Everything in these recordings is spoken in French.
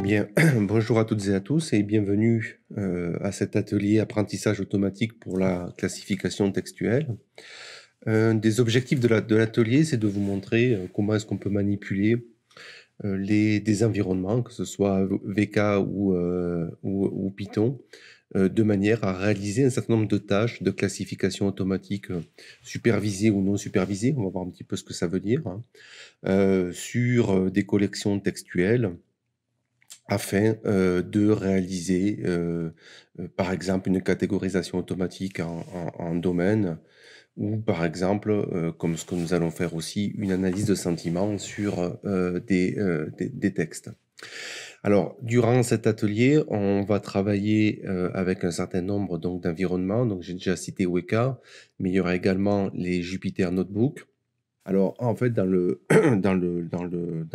Bien, bonjour à toutes et à tous et bienvenue à cet atelier apprentissage automatique pour la classification textuelle. Un des objectifs de l'atelier, c'est de vous montrer comment est-ce qu'on peut manipuler des environnements, que ce soit VK ou Python, de manière à réaliser un certain nombre de tâches de classification automatique supervisée ou non supervisée. On va voir un petit peu ce que ça veut dire, hein, sur des collections textuelles afin de réaliser, par exemple, une catégorisation automatique en domaines ou par exemple, comme ce que nous allons faire aussi, une analyse de sentiments sur, des textes. Alors, durant cet atelier, on va travailler, avec un certain nombre donc d'environnements. Donc j'ai déjà cité Weka, mais il y aura également les Jupyter Notebook. Alors, en fait, dans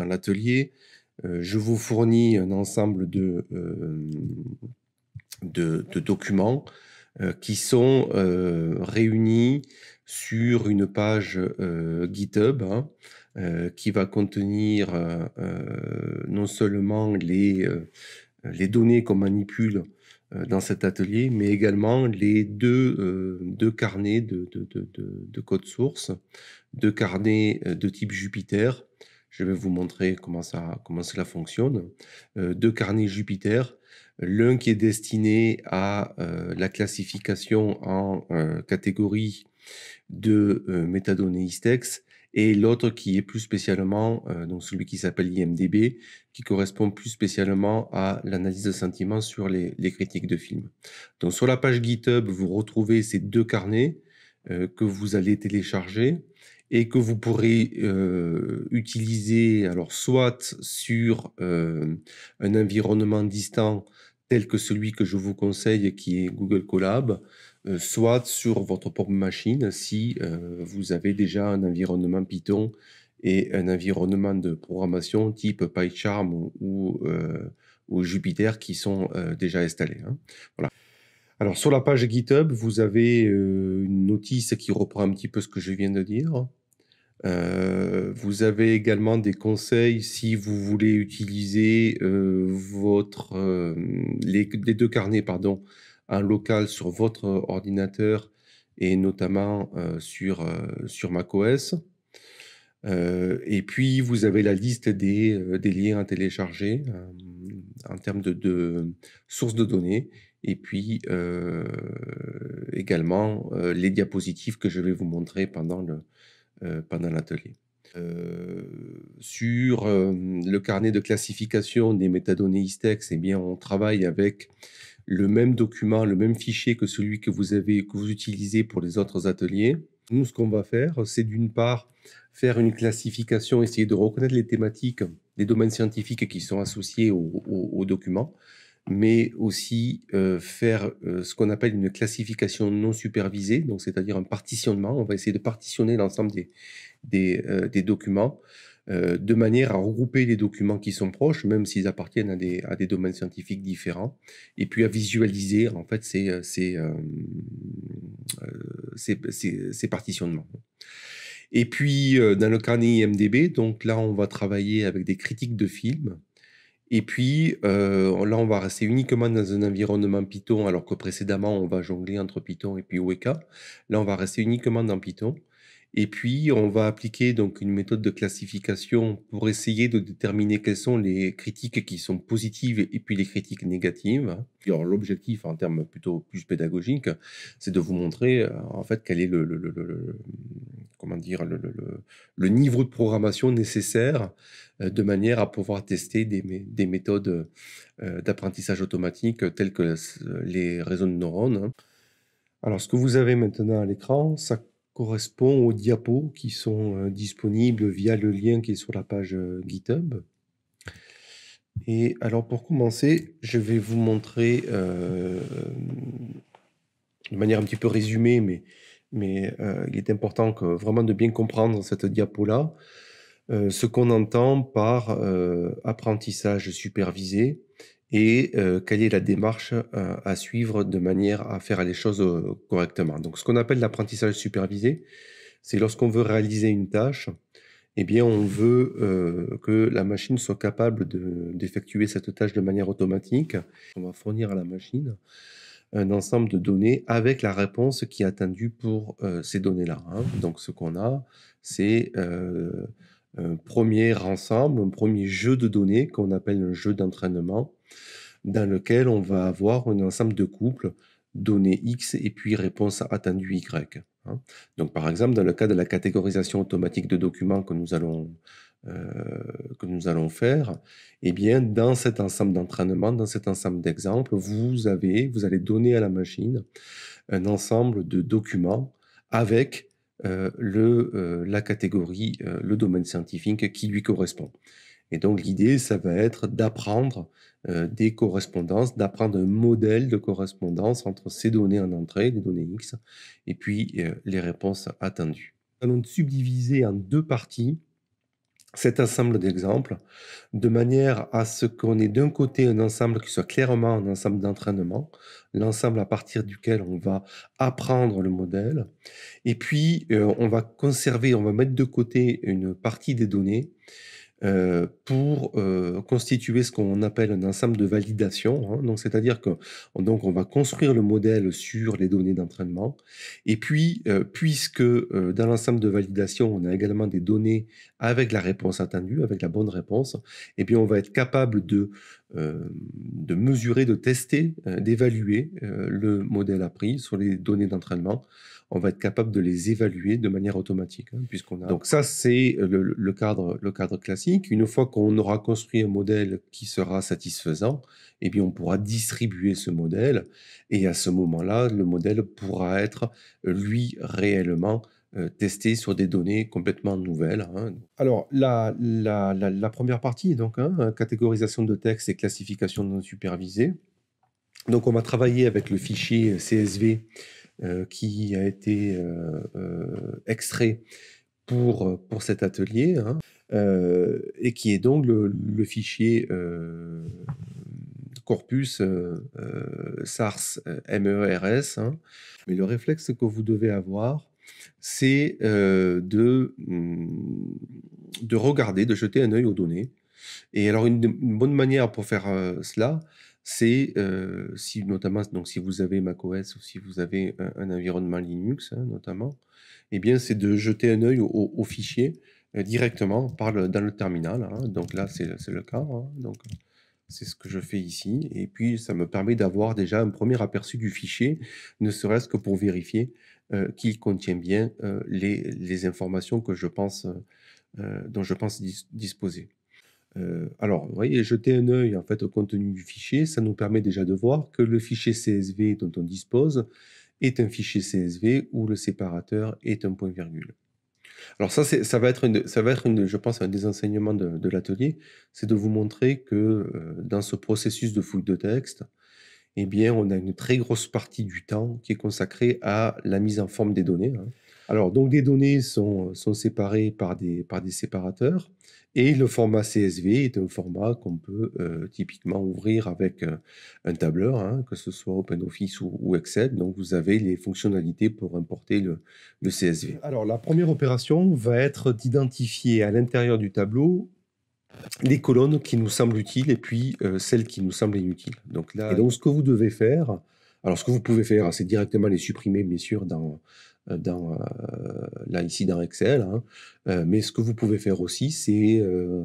l'atelier, je vous fournis un ensemble de documents qui sont réunis sur une page GitHub, hein, qui va contenir non seulement les données qu'on manipule dans cet atelier, mais également les deux carnets de code source, deux carnets de type Jupyter. Je vais vous montrer comment cela fonctionne. Deux carnets Jupyter, l'un qui est destiné à la classification en catégories de métadonnées ISTEX et l'autre qui est plus spécialement, donc celui qui s'appelle IMDb, qui correspond plus spécialement à l'analyse de sentiments sur les critiques de films. Donc sur la page GitHub, vous retrouvez ces deux carnets que vous allez télécharger et que vous pourrez utiliser alors soit sur un environnement distant tel que celui que je vous conseille qui est Google Colab, soit sur votre propre machine si vous avez déjà un environnement Python et un environnement de programmation type PyCharm ou Jupyter qui sont déjà installés, hein. Voilà. Alors sur la page GitHub, vous avez une notice qui reprend un petit peu ce que je viens de dire. Vous avez également des conseils si vous voulez utiliser les deux carnets pardon, en local sur votre ordinateur et notamment sur macOS. Et puis vous avez la liste des liens à télécharger en termes de sources de données et puis également les diapositives que je vais vous montrer pendant l'atelier. Sur le carnet de classification des métadonnées ISTEX, eh bien, on travaille avec le même document, le même fichier que celui que vous utilisez pour les autres ateliers. Nous, ce qu'on va faire, c'est d'une part faire une classification, essayer de reconnaître les thématiques, les domaines scientifiques qui sont associés au document, mais aussi faire ce qu'on appelle une classification non supervisée, donc c'est-à-dire un partitionnement. On va essayer de partitionner l'ensemble des documents de manière à regrouper les documents qui sont proches, même s'ils appartiennent à des domaines scientifiques différents, et puis à visualiser en fait ces partitionnements. Et puis dans le carnet IMDb, donc là on va travailler avec des critiques de films. Et puis, là, on va rester uniquement dans un environnement Python, alors que précédemment, on va jongler entre Python et puis Weka. Là, on va rester uniquement dans Python. Et puis, on va appliquer donc une méthode de classification pour essayer de déterminer quelles sont les critiques qui sont positives et puis les critiques négatives. Alors, l'objectif, en termes plutôt plus pédagogiques, c'est de vous montrer, en fait, quel est comment dire, le niveau de programmation nécessaire de manière à pouvoir tester des méthodes d'apprentissage automatique telles que les réseaux de neurones, hein. Alors, ce que vous avez maintenant à l'écran, ça correspond aux diapos qui sont disponibles via le lien qui est sur la page GitHub. Et alors, pour commencer, je vais vous montrer de manière un petit peu résumée, mais il est important vraiment de bien comprendre cette diapo-là. Ce qu'on entend par apprentissage supervisé et quelle est la démarche à suivre de manière à faire les choses correctement. Donc, ce qu'on appelle l'apprentissage supervisé, c'est lorsqu'on veut réaliser une tâche eh bien, on veut que la machine soit capable d'effectuer cette tâche de manière automatique. On va fournir à la machine un ensemble de données avec la réponse qui est attendue pour ces données-là, hein. Donc, ce qu'on a, c'est un premier ensemble, un premier jeu de données qu'on appelle un jeu d'entraînement, dans lequel on va avoir un ensemble de couples, données X et puis réponse attendue Y, hein. Donc, par exemple, dans le cas de la catégorisation automatique de documents que nous allons faire, eh bien, dans cet ensemble d'entraînement, dans cet ensemble d'exemples, vous allez donner à la machine un ensemble de documents avec la catégorie, le domaine scientifique qui lui correspond. Et donc, l'idée, ça va être d'apprendre des correspondances, d'apprendre un modèle de correspondance entre ces données en entrée, les données X, et puis les réponses attendues. Nous allons subdiviser en deux parties cet ensemble d'exemples, de manière à ce qu'on ait d'un côté un ensemble qui soit clairement un ensemble d'entraînement, l'ensemble à partir duquel on va apprendre le modèle, et puis on va mettre de côté une partie des données pour constituer ce qu'on appelle un ensemble de validation, hein. Donc, c'est-à-dire que on va construire le modèle sur les données d'entraînement. Et puis, puisque dans l'ensemble de validation, on a également des données avec la réponse attendue, avec la bonne réponse, eh bien, on va être capable de mesurer, de tester, d'évaluer le modèle appris sur les données d'entraînement. On va être capable de les évaluer de manière automatique, hein, puisqu'on a... Donc ça, c'est le cadre classique. Une fois qu'on aura construit un modèle qui sera satisfaisant, eh bien, on pourra distribuer ce modèle. Et à ce moment-là, le modèle pourra être, lui, réellement testé sur des données complètement nouvelles, hein. Alors, la première partie, donc, hein, catégorisation de texte et classification non supervisée. Donc, on va travailler avec le fichier CSV qui a été extrait pour cet atelier, hein, et qui est donc le fichier corpus SARS MERS, hein. Mais le réflexe que vous devez avoir, c'est de regarder, de jeter un œil aux données. Et alors, une bonne manière pour faire cela, c'est notamment donc, si vous avez macOS ou si vous avez un environnement Linux, hein, notamment, eh bien, c'est de jeter un œil au fichier directement dans le terminal, hein. Donc là, c'est le cas, hein. Donc, c'est ce que je fais ici. Et puis, ça me permet d'avoir déjà un premier aperçu du fichier, ne serait-ce que pour vérifier qu'il contient bien les informations dont je pense disposer. Alors, vous voyez, jeter un œil en fait au contenu du fichier, ça nous permet déjà de voir que le fichier CSV dont on dispose est un fichier CSV où le séparateur est un point-virgule. Alors ça va être je pense, un des enseignements de l'atelier, c'est de vous montrer que dans ce processus de fouille de texte, eh bien, on a une très grosse partie du temps qui est consacrée à la mise en forme des données, hein. Alors, donc, des données sont séparées par des séparateurs, et le format CSV est un format qu'on peut typiquement ouvrir avec un tableur, hein, que ce soit OpenOffice ou Excel. Donc, vous avez les fonctionnalités pour importer le CSV. Alors, la première opération va être d'identifier à l'intérieur du tableau les colonnes qui nous semblent utiles et puis celles qui nous semblent inutiles. Donc là, et donc ce que vous devez faire, alors ce que vous pouvez faire, c'est directement les supprimer, bien sûr, là ici dans Excel, hein. Mais ce que vous pouvez faire aussi, c'est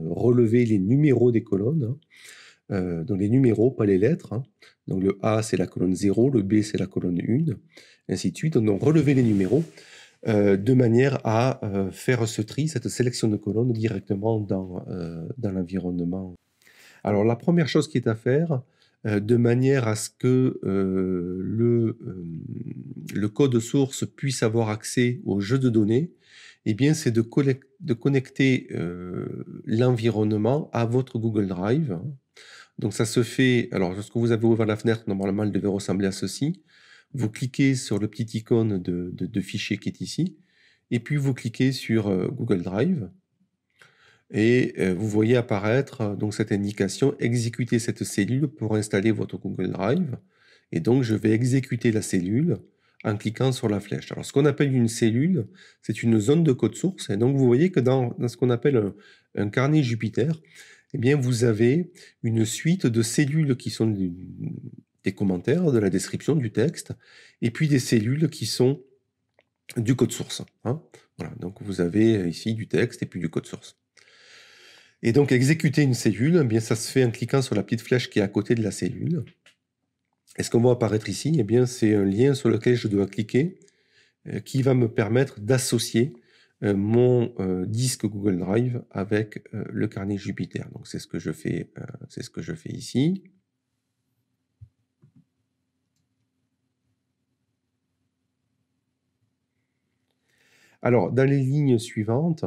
relever les numéros des colonnes, hein. Donc les numéros, pas les lettres, hein. Donc le A, c'est la colonne 0, le B, c'est la colonne 1, ainsi de suite. Donc relever les numéros de manière à faire ce tri, cette sélection de colonnes directement dans l'environnement. Alors, la première chose qui est à faire, de manière à ce que le code source puisse avoir accès au jeu de données, eh bien, c'est de connecter l'environnement à votre Google Drive. Donc, ça se fait... Alors, lorsque vous avez ouvert la fenêtre, normalement, elle devait ressembler à ceci. Vous cliquez sur le petit icône de fichier qui est ici, et puis vous cliquez sur Google Drive, et vous voyez apparaître donc cette indication « Exécuter cette cellule pour installer votre Google Drive ». Et donc, je vais exécuter la cellule en cliquant sur la flèche. Alors, ce qu'on appelle une cellule, c'est une zone de code source. Et donc, vous voyez que dans ce qu'on appelle un carnet Jupyter, eh bien, vous avez une suite de cellules qui sont des commentaires, de la description du texte, et puis des cellules qui sont du code source. Hein. Voilà, donc vous avez ici du texte et puis du code source. Et donc, exécuter une cellule, eh bien, ça se fait en cliquant sur la petite flèche qui est à côté de la cellule. Et ce qu'on voit apparaître ici, eh bien, c'est un lien sur lequel je dois cliquer qui va me permettre d'associer mon disque Google Drive avec le carnet Jupyter. Donc, c'est ce que je fais ici. Alors, dans les lignes suivantes,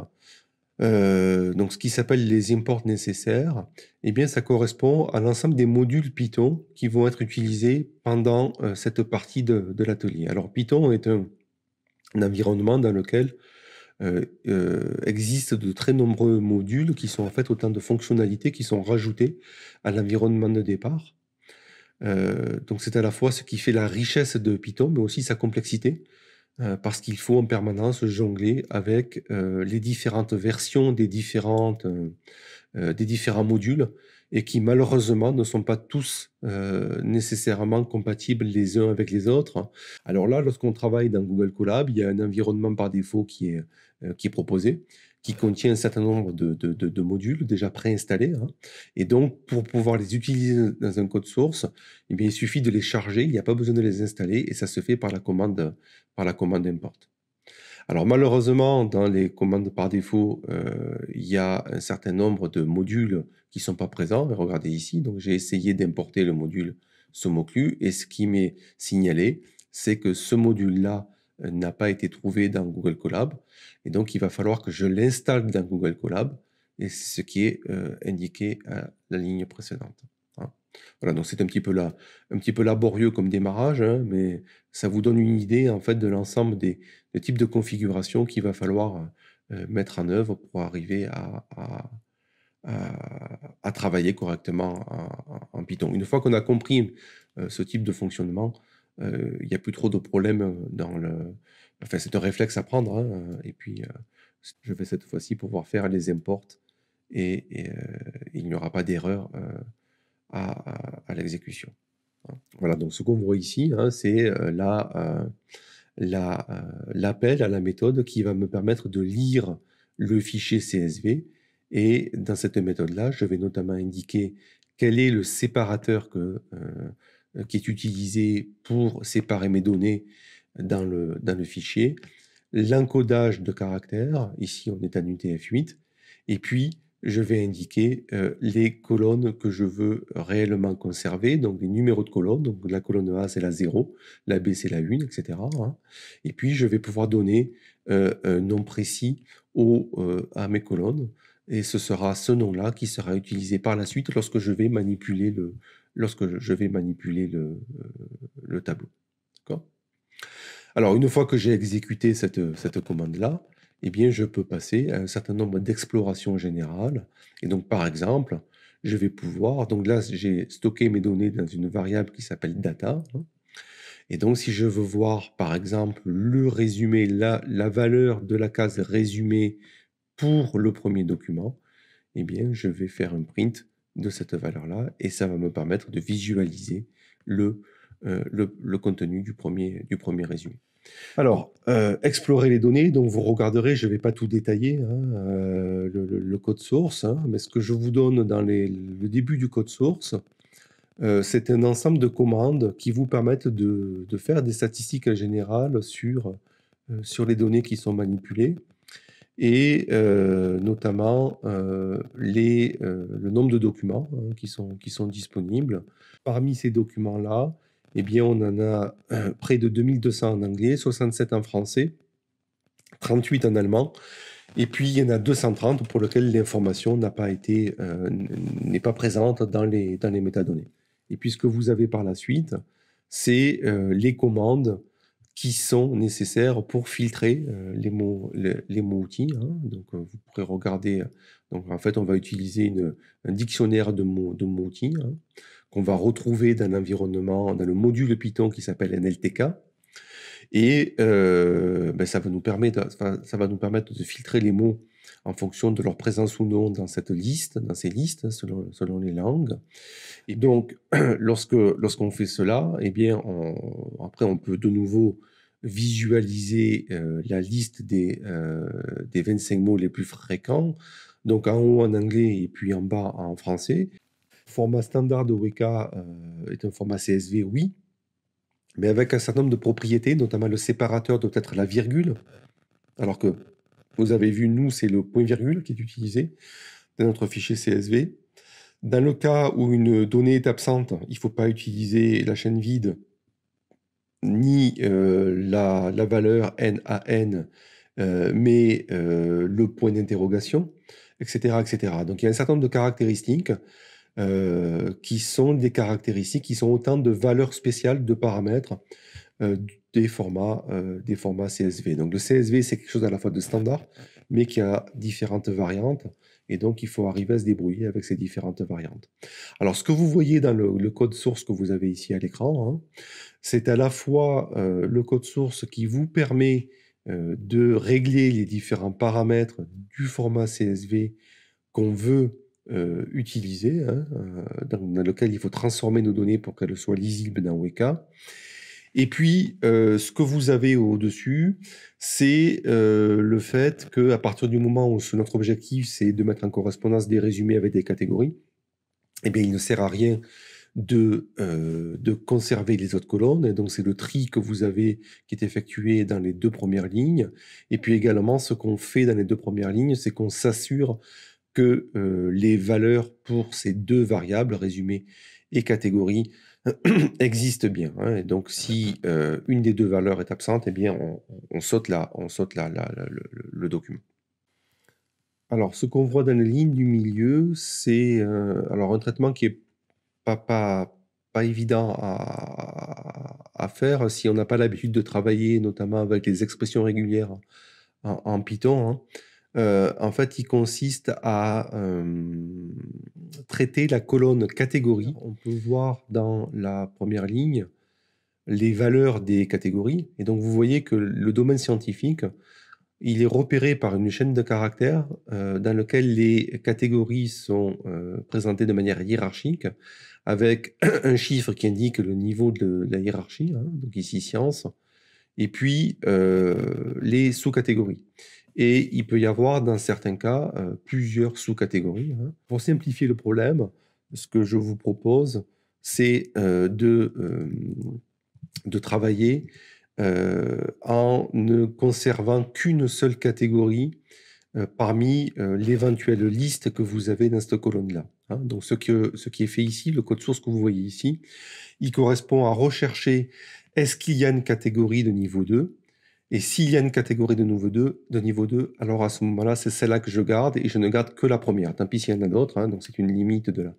donc ce qui s'appelle les imports nécessaires, eh bien, ça correspond à l'ensemble des modules Python qui vont être utilisés pendant cette partie de l'atelier. Alors, Python est un environnement dans lequel existent de très nombreux modules qui sont en fait autant de fonctionnalités qui sont rajoutées à l'environnement de départ. Donc, c'est à la fois ce qui fait la richesse de Python, mais aussi sa complexité. Parce qu'il faut en permanence jongler avec les différentes versions des différents modules et qui malheureusement ne sont pas tous nécessairement compatibles les uns avec les autres. Alors là, lorsqu'on travaille dans Google Colab, il y a un environnement par défaut qui est proposé, qui contient un certain nombre de modules déjà préinstallés. Hein. Et donc, pour pouvoir les utiliser dans un code source, eh bien, il suffit de les charger, il n'y a pas besoin de les installer et ça se fait par la commande import. Alors malheureusement, dans les commandes par défaut, il y a un certain nombre de modules qui ne sont pas présents. Regardez ici, donc j'ai essayé d'importer le module SOMOCLU et ce qui m'est signalé, c'est que ce module-là n'a pas été trouvé dans Google Colab et donc il va falloir que je l'installe dans Google Colab et c'est ce qui est indiqué à la ligne précédente. Hein. Voilà, donc c'est un petit peu laborieux comme démarrage, hein, mais ça vous donne une idée en fait de l'ensemble des types de configurations qu'il va falloir mettre en œuvre pour arriver à travailler correctement en Python. Une fois qu'on a compris ce type de fonctionnement, il n'y a plus trop de problèmes dans le... Enfin, c'est un réflexe à prendre, hein, et puis je vais cette fois-ci pouvoir faire les imports et il n'y aura pas d'erreur à l'exécution. Voilà, donc ce qu'on voit ici, hein, c'est l'appel à la méthode qui va me permettre de lire le fichier CSV. Et dans cette méthode-là, je vais notamment indiquer quel est le séparateur qui est utilisé pour séparer mes données dans le fichier, l'encodage de caractères, ici on est en UTF-8, et puis je vais indiquer les colonnes que je veux réellement conserver, donc les numéros de colonnes, donc la colonne A c'est la 0, la B c'est la 1, etc. Hein. Et puis je vais pouvoir donner un nom précis à mes colonnes, et ce sera ce nom-là qui sera utilisé par la suite lorsque je vais manipuler le tableau. D'accord ? Alors, une fois que j'ai exécuté cette commande-là, eh bien, je peux passer à un certain nombre d'explorations générales. Et donc, par exemple, je vais pouvoir... Donc là, j'ai stocké mes données dans une variable qui s'appelle data. Hein. Et donc, si je veux voir, par exemple, le résumé, la valeur de la case résumé pour le premier document, eh bien, je vais faire un print de cette valeur-là et ça va me permettre de visualiser le contenu du premier résumé. Alors, explorer les données, donc vous regarderez, je ne vais pas tout détailler, hein, le code source, hein, mais ce que je vous donne dans le début du code source, c'est un ensemble de commandes qui vous permettent de faire des statistiques générales sur les données qui sont manipulées et notamment le nombre de documents hein, qui sont disponibles. Parmi ces documents-là, eh bien, on en a près de 2200 en anglais, 67 en français, 38 en allemand, et puis il y en a 230 pour lesquels l'information n'est pas présente dans les métadonnées. Et puis ce que vous avez par la suite, c'est les commandes qui sont nécessaires pour filtrer les mots-outils. Hein. Donc, vous pourrez regarder. Donc, en fait, on va utiliser un dictionnaire de mots-outils hein, qu'on va retrouver dans l'environnement, dans le module Python qui s'appelle NLTK. Et ça va nous permettre, ça va nous permettre de filtrer les mots en fonction de leur présence ou non dans cette liste, dans ces listes, selon les langues. Et donc, lorsqu'on fait cela, eh bien, après, on peut de nouveau visualiser la liste des 25 mots les plus fréquents. Donc, en haut en anglais et puis en bas en français. Le format standard de Weka est un format CSV, oui, mais avec un certain nombre de propriétés, notamment le séparateur doit être la virgule, alors que vous avez vu, nous, c'est le point-virgule qui est utilisé dans notre fichier CSV. Dans le cas où une donnée est absente, il ne faut pas utiliser la chaîne vide ni la valeur NaN, mais le point d'interrogation, etc., etc. Donc il y a un certain nombre de caractéristiques qui sont des caractéristiques qui sont autant de valeurs spéciales, de paramètres euh, des formats CSV. Donc le CSV, c'est quelque chose à la fois de standard, mais qui a différentes variantes. Et donc, il faut arriver à se débrouiller avec ces différentes variantes. Alors, ce que vous voyez dans le code source que vous avez ici à l'écran, hein, c'est à la fois le code source qui vous permet de régler les différents paramètres du format CSV qu'on veut utiliser, hein, dans lequel il faut transformer nos données pour qu'elles soient lisibles dans Weka. Et puis, ce que vous avez au-dessus, c'est le fait qu'à partir du moment où notre objectif, c'est de mettre en correspondance des résumés avec des catégories, eh bien, il ne sert à rien de conserver les autres colonnes. Et donc, c'est le tri que vous avez qui est effectué dans les 2 premières lignes. Et puis également, ce qu'on fait dans les 2 premières lignes, c'est qu'on s'assure que les valeurs pour ces 2 variables, résumé et catégorie, existent bien, hein. Et donc, si une des 2 valeurs est absente, eh bien, on saute le document. Alors, ce qu'on voit dans la ligne du milieu, c'est alors un traitement qui est pas, pas, pas évident à faire si on n'a pas l'habitude de travailler, notamment avec les expressions régulières en Python, hein. En fait, il consiste à traiter la colonne catégorie. On peut voir dans la première ligne les valeurs des catégories. Et donc, vous voyez que le domaine scientifique, il est repéré par une chaîne de caractères dans lequel les catégories sont présentées de manière hiérarchique, avec un chiffre qui indique le niveau de la hiérarchie, hein, donc ici science, et puis les sous-catégories. Et il peut y avoir, dans certains cas, plusieurs sous-catégories, hein. Pour simplifier le problème, ce que je vous propose, c'est de travailler en ne conservant qu'une seule catégorie parmi l'éventuelle liste que vous avez dans cette colonne-là, hein. Donc, ce qui est fait ici, le code source que vous voyez ici, il correspond à rechercher est-ce qu'il y a une catégorie de niveau 2 ? Et s'il y a une catégorie de niveau 2, alors à ce moment-là, c'est celle-là que je garde et je ne garde que la première. Tant pis s'il y en a d'autres, hein, donc c'est une limite de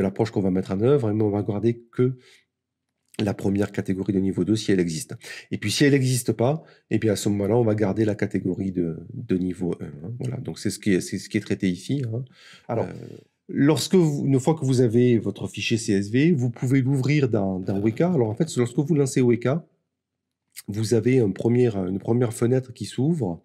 l'approche qu'on va mettre en œuvre, mais on va garder que la première catégorie de niveau 2 si elle existe. Et puis si elle n'existe pas, et bien à ce moment-là, on va garder la catégorie de niveau 1, hein. Voilà, donc c'est ce qui est traité ici, hein. Alors, une fois que vous avez votre fichier CSV, vous pouvez l'ouvrir dans Weka. Alors en fait, lorsque vous lancez Weka, vous avez une première fenêtre qui s'ouvre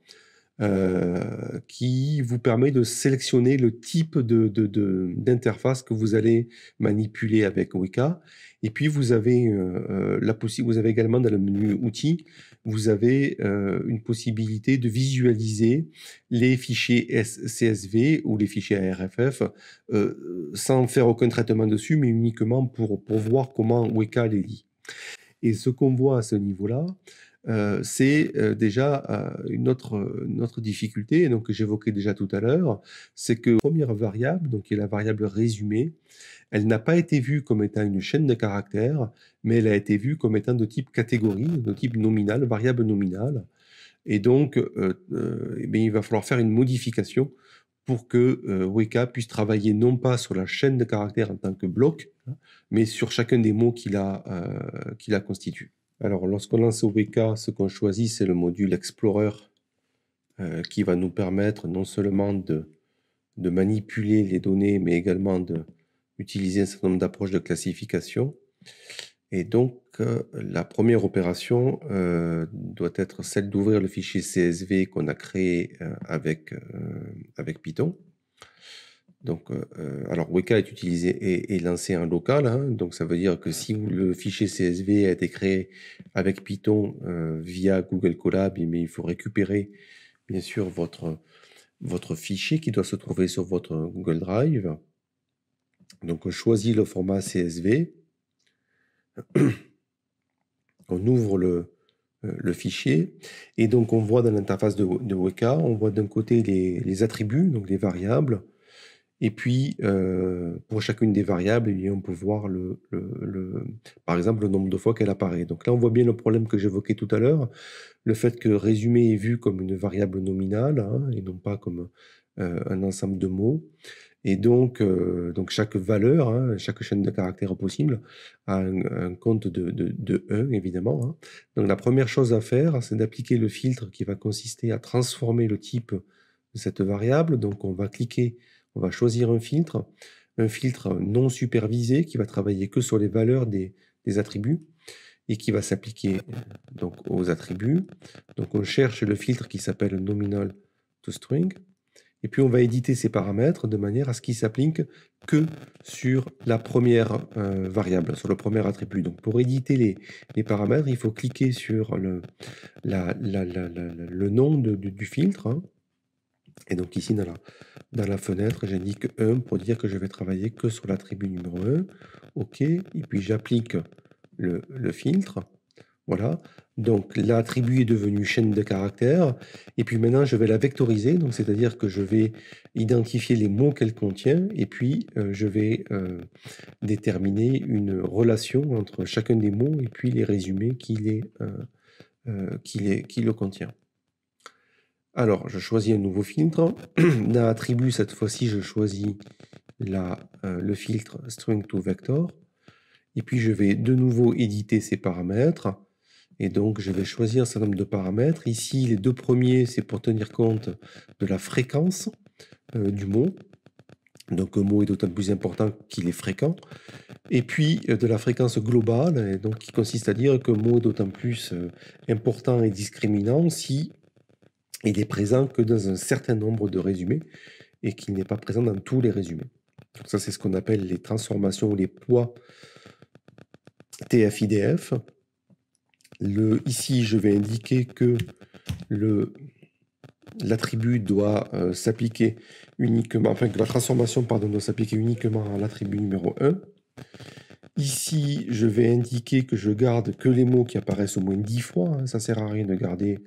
qui vous permet de sélectionner le type d'interface que vous allez manipuler avec Weka. Et puis, vous avez vous avez également dans le menu Outils, vous avez une possibilité de visualiser les fichiers CSV ou les fichiers ARFF sans faire aucun traitement dessus, mais uniquement pour voir comment Weka les lit. Et ce qu'on voit à ce niveau-là, c'est déjà une autre difficulté, donc, que j'évoquais déjà tout à l'heure, c'est que la première variable, donc, qui est la variable résumé, elle n'a pas été vue comme étant une chaîne de caractères, mais elle a été vue comme étant de type catégorie, de type nominal, variable nominale. Et donc, eh bien, il va falloir faire une modification pour que Weka puisse travailler non pas sur la chaîne de caractères en tant que bloc, hein, mais sur chacun des mots qui la constituent. Alors, lorsqu'on lance Weka, ce qu'on choisit, c'est le module Explorer qui va nous permettre non seulement de manipuler les données, mais également d'utiliser un certain nombre d'approches de classification. Et donc, la première opération doit être celle d'ouvrir le fichier CSV qu'on a créé avec Python. Donc, alors Weka est utilisé et lancé en local, hein, donc ça veut dire que si le fichier CSV a été créé avec Python via Google Colab, mais il faut récupérer bien sûr votre fichier qui doit se trouver sur votre Google Drive. Donc on choisit le format CSV, on ouvre le fichier et donc on voit dans l'interface de Weka, on voit d'un côté les attributs, donc les variables. Et puis, pour chacune des variables, eh bien, on peut voir par exemple, le nombre de fois qu'elle apparaît. Donc là, on voit bien le problème que j'évoquais tout à l'heure, le fait que résumé est vu comme une variable nominale, hein, et non pas comme un ensemble de mots. Et donc chaque valeur, hein, chaque chaîne de caractères possible a un compte de 1, évidemment, hein. Donc la première chose à faire, c'est d'appliquer le filtre qui va consister à transformer le type de cette variable. Donc on va choisir un filtre non supervisé qui va travailler que sur les valeurs des attributs et qui va s'appliquer donc aux attributs. Donc on cherche le filtre qui s'appelle nominal to string. Et puis on va éditer ces paramètres de manière à ce qu'ils s'appliquent que sur la première variable, sur le premier attribut. Donc pour éditer les paramètres, il faut cliquer sur le nom du filtre, hein. Et donc ici dans la fenêtre, j'indique 1 pour dire que je vais travailler que sur l'attribut numéro 1. OK, et puis j'applique le filtre. Voilà, donc l'attribut est devenu chaîne de caractères, et puis maintenant je vais la vectoriser, donc c'est-à-dire que je vais identifier les mots qu'elle contient, et puis je vais déterminer une relation entre chacun des mots et puis les résumés qui le contient. Alors, je choisis un nouveau filtre. Dans l'attribut, cette fois-ci, je choisis le filtre string to vector, et puis je vais de nouveau éditer ces paramètres. Et donc, je vais choisir un certain nombre de paramètres. Ici, les deux premiers, c'est pour tenir compte de la fréquence du mot. Donc, un mot est d'autant plus important qu'il est fréquent. Et puis, de la fréquence globale, et donc, qui consiste à dire qu'un mot est d'autant plus important et discriminant si il est présent que dans un certain nombre de résumés et qu'il n'est pas présent dans tous les résumés. Donc, ça, c'est ce qu'on appelle les transformations ou les poids TF-IDF. Ici, je vais indiquer que l'attribut doit s'appliquer uniquement, enfin que la transformation doit s'appliquer uniquement à l'attribut numéro 1. Ici, je vais indiquer que je garde que les mots qui apparaissent au moins 10 fois. Hein. Ça ne sert à rien de garder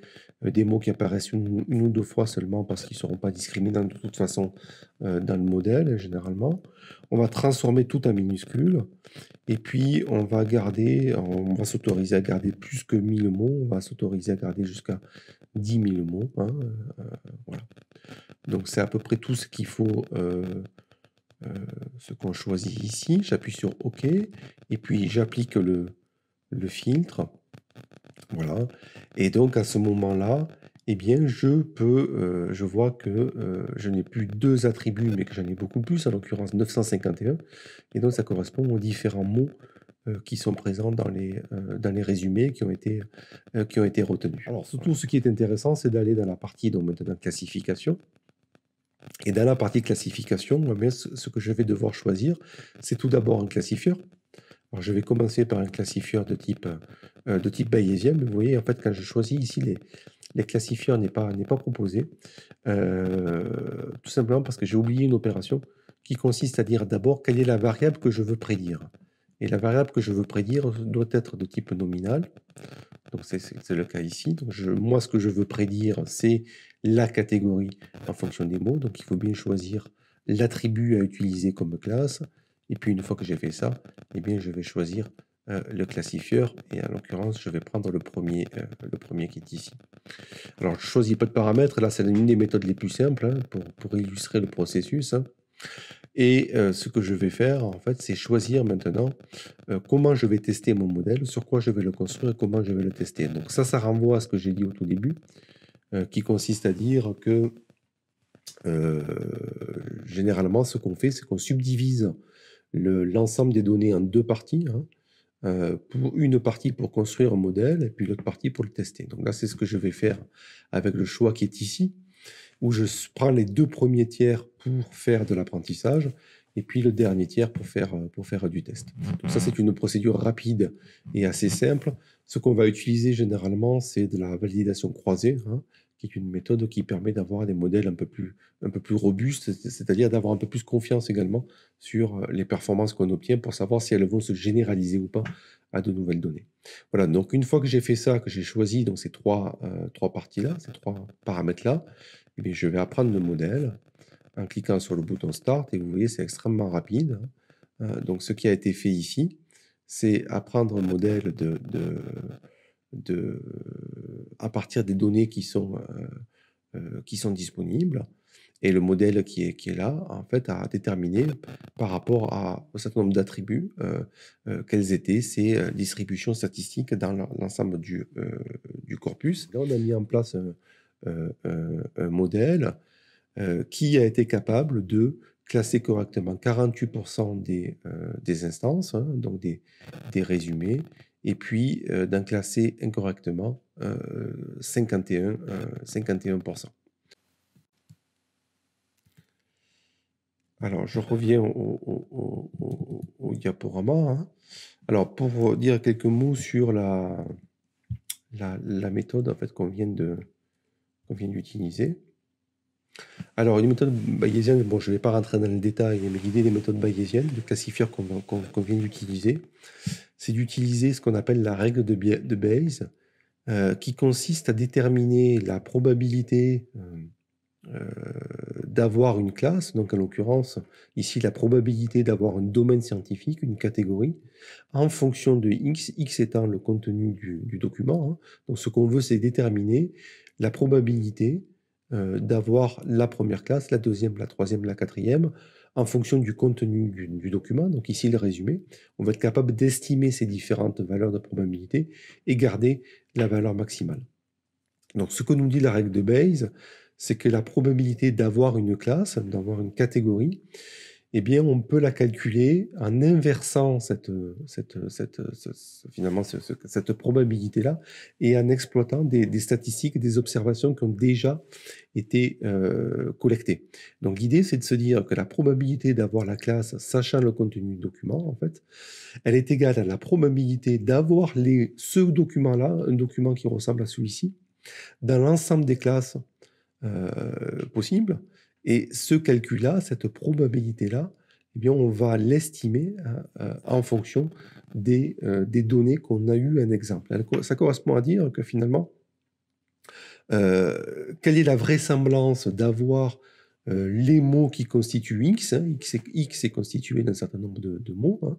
des mots qui apparaissent une ou deux fois seulement parce qu'ils ne seront pas discriminants de toute façon dans le modèle, généralement. On va transformer tout en minuscules. Et puis, on va s'autoriser à garder plus que 1000 mots. On va s'autoriser à garder jusqu'à 10 000 mots. Hein, voilà. Donc, c'est à peu près tout ce qu'il faut, ce qu'on choisit ici. J'appuie sur OK. Et puis, j'applique le filtre. Voilà. Et donc, à ce moment-là, eh bien, je vois que je n'ai plus 2 attributs, mais que j'en ai beaucoup plus, en l'occurrence 951. Et donc, ça correspond aux différents mots qui sont présents dans les résumés qui ont été retenus. Alors, surtout, ce qui est intéressant, c'est d'aller dans la partie, donc maintenant, classification. Et dans la partie classification, ce que je vais devoir choisir, c'est tout d'abord un classifieur. Alors, je vais commencer par un classifieur de type bayésien, mais vous voyez, en fait, quand je choisis ici, les classifieurs n'est pas proposé, tout simplement parce que j'ai oublié une opération qui consiste à dire d'abord quelle est la variable que je veux prédire. Et la variable que je veux prédire doit être de type nominal. Donc c'est le cas ici. Donc moi, ce que je veux prédire, c'est la catégorie en fonction des mots. Donc il faut bien choisir l'attribut à utiliser comme classe. Et puis une fois que j'ai fait ça, eh bien, je vais choisir le classifieur. Et en l'occurrence, je vais prendre le premier qui est ici. Alors, je ne choisis pas de paramètres. Là, c'est une des méthodes les plus simples hein, pour illustrer le processus. Hein. Et ce que je vais faire, en fait, c'est choisir maintenant comment je vais tester mon modèle, sur quoi je vais le construire et comment je vais le tester. Donc ça renvoie à ce que j'ai dit au tout début, qui consiste à dire que généralement, ce qu'on fait, c'est qu'on subdivise l'ensemble des données en 2 parties. Hein. pour une partie pour construire un modèle et puis l'autre partie pour le tester. Donc là, c'est ce que je vais faire avec le choix qui est ici, où je prends les 2 premiers tiers pour faire de l'apprentissage et puis le dernier tiers pour faire du test. Donc ça, c'est une procédure rapide et assez simple. Ce qu'on va utiliser généralement, c'est de la validation croisée, hein, qui est une méthode qui permet d'avoir des modèles un peu plus robustes, c'est-à-dire d'avoir un peu plus confiance également sur les performances qu'on obtient pour savoir si elles vont se généraliser ou pas à de nouvelles données. Voilà, donc une fois que j'ai fait ça, que j'ai choisi donc ces trois parties-là, ces 3 paramètres-là, eh bien, je vais apprendre le modèle en cliquant sur le bouton Start et vous voyez, c'est extrêmement rapide, hein. Donc ce qui a été fait ici, c'est apprendre un modèle à partir des données qui sont disponibles. Et le modèle qui est là, en fait, a déterminé par rapport au certain nombre d'attributs quelles étaient ces distributions statistiques dans l'ensemble du corpus. Là, on a mis en place un modèle qui a été capable de classer correctement 48% des instances, hein, donc des résumés, et puis d'en classer incorrectement 51%. Alors, je reviens au diaporama, hein. Alors, pour dire quelques mots sur la méthode en fait, qu'on vient d'utiliser. Alors, une méthode bayésienne, bon, je ne vais pas rentrer dans le détail, mais l'idée des méthodes bayésiennes, de classifieurs qu'on vient d'utiliser, c'est d'utiliser ce qu'on appelle la règle de Bayes, qui consiste à déterminer la probabilité d'avoir une classe, donc en l'occurrence, ici, la probabilité d'avoir un domaine scientifique, une catégorie, en fonction de x étant le contenu du document, hein. Donc, ce qu'on veut, c'est déterminer la probabilité d'avoir la première classe, la deuxième, la troisième, la quatrième, en fonction du contenu du document. Donc ici, le résumé. On va être capable d'estimer ces différentes valeurs de probabilité et garder la valeur maximale. Donc ce que nous dit la règle de Bayes, c'est que la probabilité d'avoir une classe, d'avoir une catégorie, eh bien, on peut la calculer en inversant finalement cette probabilité-là et en exploitant des statistiques, des observations qui ont déjà été collectées. Donc l'idée, c'est de se dire que la probabilité d'avoir la classe, sachant le contenu du document, en fait, elle est égale à la probabilité d'avoir ce document-là, un document qui ressemble à celui-ci, dans l'ensemble des classes possibles. Et ce calcul-là, cette probabilité-là, eh bien, on va l'estimer en fonction des données qu'on a eues un exemple. Ça correspond à dire que finalement, quelle est la vraisemblance d'avoir les mots qui constituent X, hein, X est constitué d'un certain nombre de mots, hein,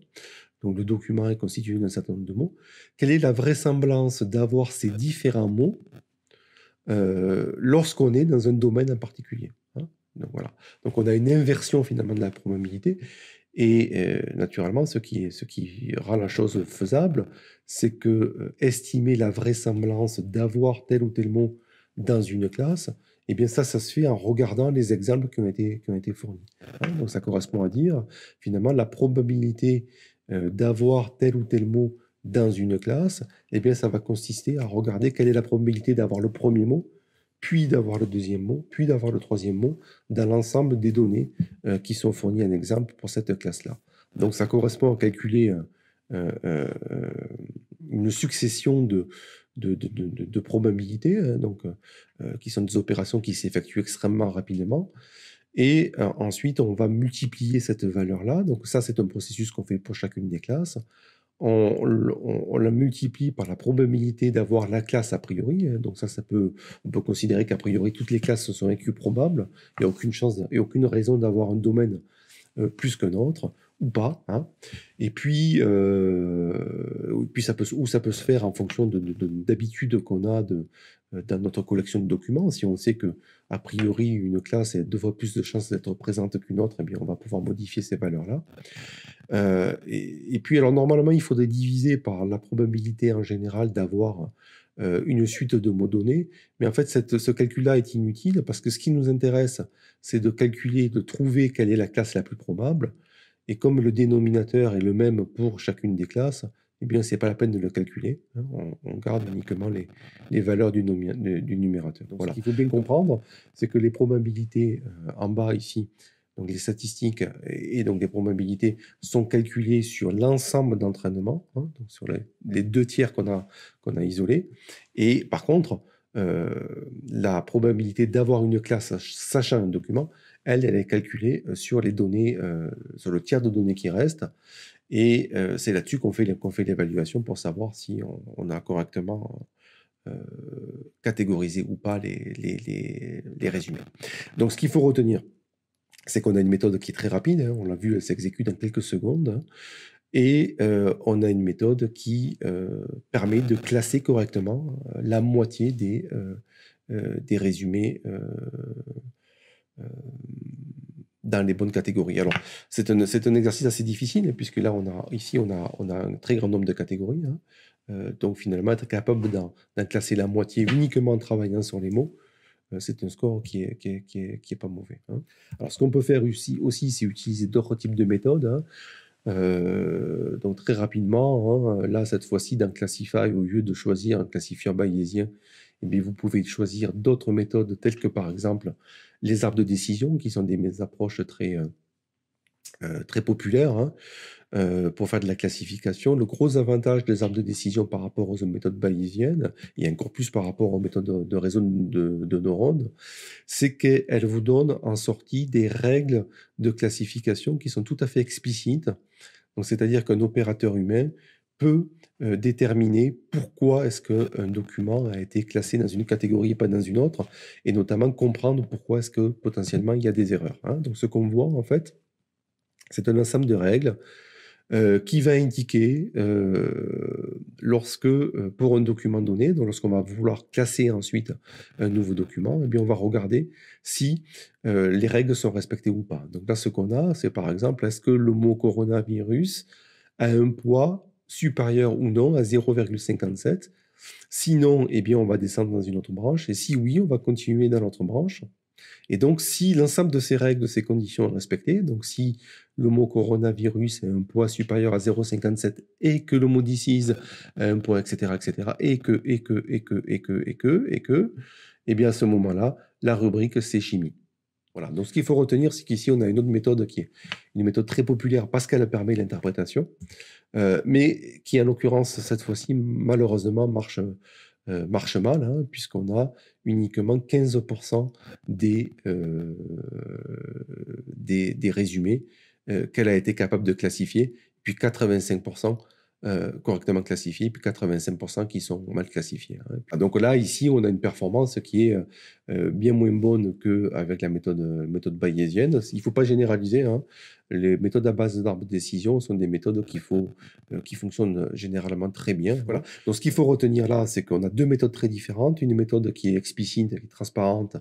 donc le document est constitué d'un certain nombre de mots. Quelle est la vraisemblance d'avoir ces différents mots lorsqu'on est dans un domaine en particulier, hein. Donc voilà. Donc on a une inversion finalement de la probabilité et naturellement ce qui rend la chose faisable, c'est que estimer la vraisemblance d'avoir tel ou tel mot dans une classe, eh bien ça se fait en regardant les exemples qui ont été fournis, hein. Donc ça correspond à dire finalement la probabilité d'avoir tel ou tel mot dans une classe, eh bien, ça va consister à regarder quelle est la probabilité d'avoir le premier mot, puis d'avoir le deuxième mot, puis d'avoir le troisième mot dans l'ensemble des données qui sont fournies en exemple pour cette classe-là. Donc, ça correspond à calculer une succession de probabilités, hein, donc, qui sont des opérations qui s'effectuent extrêmement rapidement. Et ensuite, on va multiplier cette valeur-là. Donc ça, c'est un processus qu'on fait pour chacune des classes. On la multiplie par la probabilité d'avoir la classe a priori, hein. Donc ça on peut considérer qu'a priori toutes les classes sont probables. Il n'y a aucune chance et aucune raison d'avoir un domaine plus qu'un autre ou pas, hein. Et puis, ça peut se faire en fonction d'habitudes qu'on a dans notre collection de documents. Si on sait que a priori une classe a 2 fois plus de chances d'être présente qu'une autre, eh bien on va pouvoir modifier ces valeurs-là. Et puis alors normalement il faudrait diviser par la probabilité en général d'avoir une suite de mots donnés, mais en fait ce calcul-là est inutile parce que ce qui nous intéresse, c'est de calculer, de trouver quelle est la classe la plus probable, et comme le dénominateur est le même pour chacune des classes, eh bien, c'est pas la peine de le calculer, hein. On garde uniquement les valeurs du numérateur. Donc, voilà. Ce qu'il faut bien comprendre, c'est que les probabilités en bas ici, donc les statistiques et donc les probabilités sont calculées sur l'ensemble d'entraînements, hein, donc sur les 2 tiers qu'on a isolés. Et par contre, la probabilité d'avoir une classe sachant un document, elle est calculée sur les données, sur le tiers de données qui reste. Et c'est là-dessus qu'on fait l'évaluation pour savoir si on a correctement catégorisé ou pas les résumés. Donc, ce qu'il faut retenir, c'est qu'on a une méthode qui est très rapide, hein, on l'a vu, elle s'exécute en quelques secondes, hein, et on a une méthode qui permet de classer correctement la moitié des résumés dans les bonnes catégories. Alors, c'est un exercice assez difficile, puisque là, ici, on a un très grand nombre de catégories, hein. Donc, finalement, être capable d'en classer la moitié uniquement en travaillant sur les mots, c'est un score qui est pas mauvais, hein. Alors, ce qu'on peut faire aussi, c'est utiliser d'autres types de méthodes, hein. Donc, très rapidement, hein, là, cette fois-ci, dans Classify, au lieu de choisir un classifieur bayésien, eh bien, vous pouvez choisir d'autres méthodes, telles que, par exemple, les arbres de décision, qui sont des approches très populaires, hein, pour faire de la classification. Le gros avantage des arbres de décision par rapport aux méthodes bayésiennes, et encore plus par rapport aux méthodes de réseau de neurones, c'est qu'elles vous donnent en sortie des règles de classification qui sont tout à fait explicites. Donc, c'est-à-dire qu'un opérateur humain peut déterminer pourquoi est-ce qu'un document a été classé dans une catégorie et pas dans une autre, et notamment comprendre pourquoi est-ce que potentiellement il y a des erreurs, hein. Donc, ce qu'on voit, en fait, c'est un ensemble de règles qui va indiquer lorsque, pour un document donné, donc lorsqu'on va vouloir classer ensuite un nouveau document, eh bien, on va regarder si les règles sont respectées ou pas. Donc là, ce qu'on a, c'est par exemple, est-ce que le mot coronavirus a un poids supérieur ou non à 0,57? Sinon, eh bien, on va descendre dans une autre branche, et si oui, on va continuer dans l'autre branche. Et donc, si l'ensemble de ces règles, de ces conditions est respecté, donc si le mot coronavirus a un poids supérieur à 0,57 et que le mot disease a un poids, etc., et que, eh bien, à ce moment-là, la rubrique, c'est chimie. Voilà. Donc, ce qu'il faut retenir, c'est qu'ici, on a une autre méthode qui est une méthode très populaire parce qu'elle permet l'interprétation, mais qui, en l'occurrence, cette fois-ci, malheureusement, marche mal, hein, puisqu'on a uniquement 15% des résumés qu'elle a été capable de classifier, puis 85% correctement classifiés, puis 85% qui sont mal classifiés, hein. Donc là, ici, on a une performance qui est bien moins bonne qu'avec la méthode bayésienne. Il ne faut pas généraliser, hein. Les méthodes à base d'arbres de décision sont des méthodes qui fonctionnent généralement très bien. Voilà. Donc, ce qu'il faut retenir là, c'est qu'on a 2 méthodes très différentes. Une méthode qui est explicite, qui est transparente,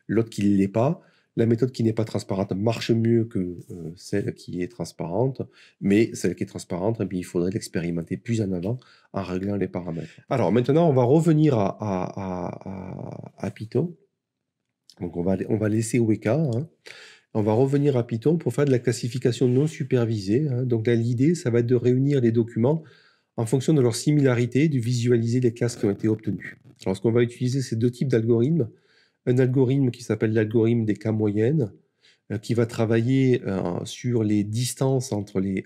l'autre qui ne l'est pas. La méthode qui n'est pas transparente marche mieux que celle qui est transparente, mais celle qui est transparente, eh bien, il faudrait l'expérimenter plus en avant en réglant les paramètres. Alors maintenant, on va revenir à Python. Donc on va laisser Weka, hein. On va revenir à Python pour faire de la classification non supervisée, hein. Donc là, l'idée, ça va être de réunir les documents en fonction de leur similarité, de visualiser les classes qui ont été obtenues. Alors, ce qu'on va utiliser, c'est 2 types d'algorithmes. Un algorithme qui s'appelle l'algorithme des cas moyennes, qui va travailler sur les distances entre les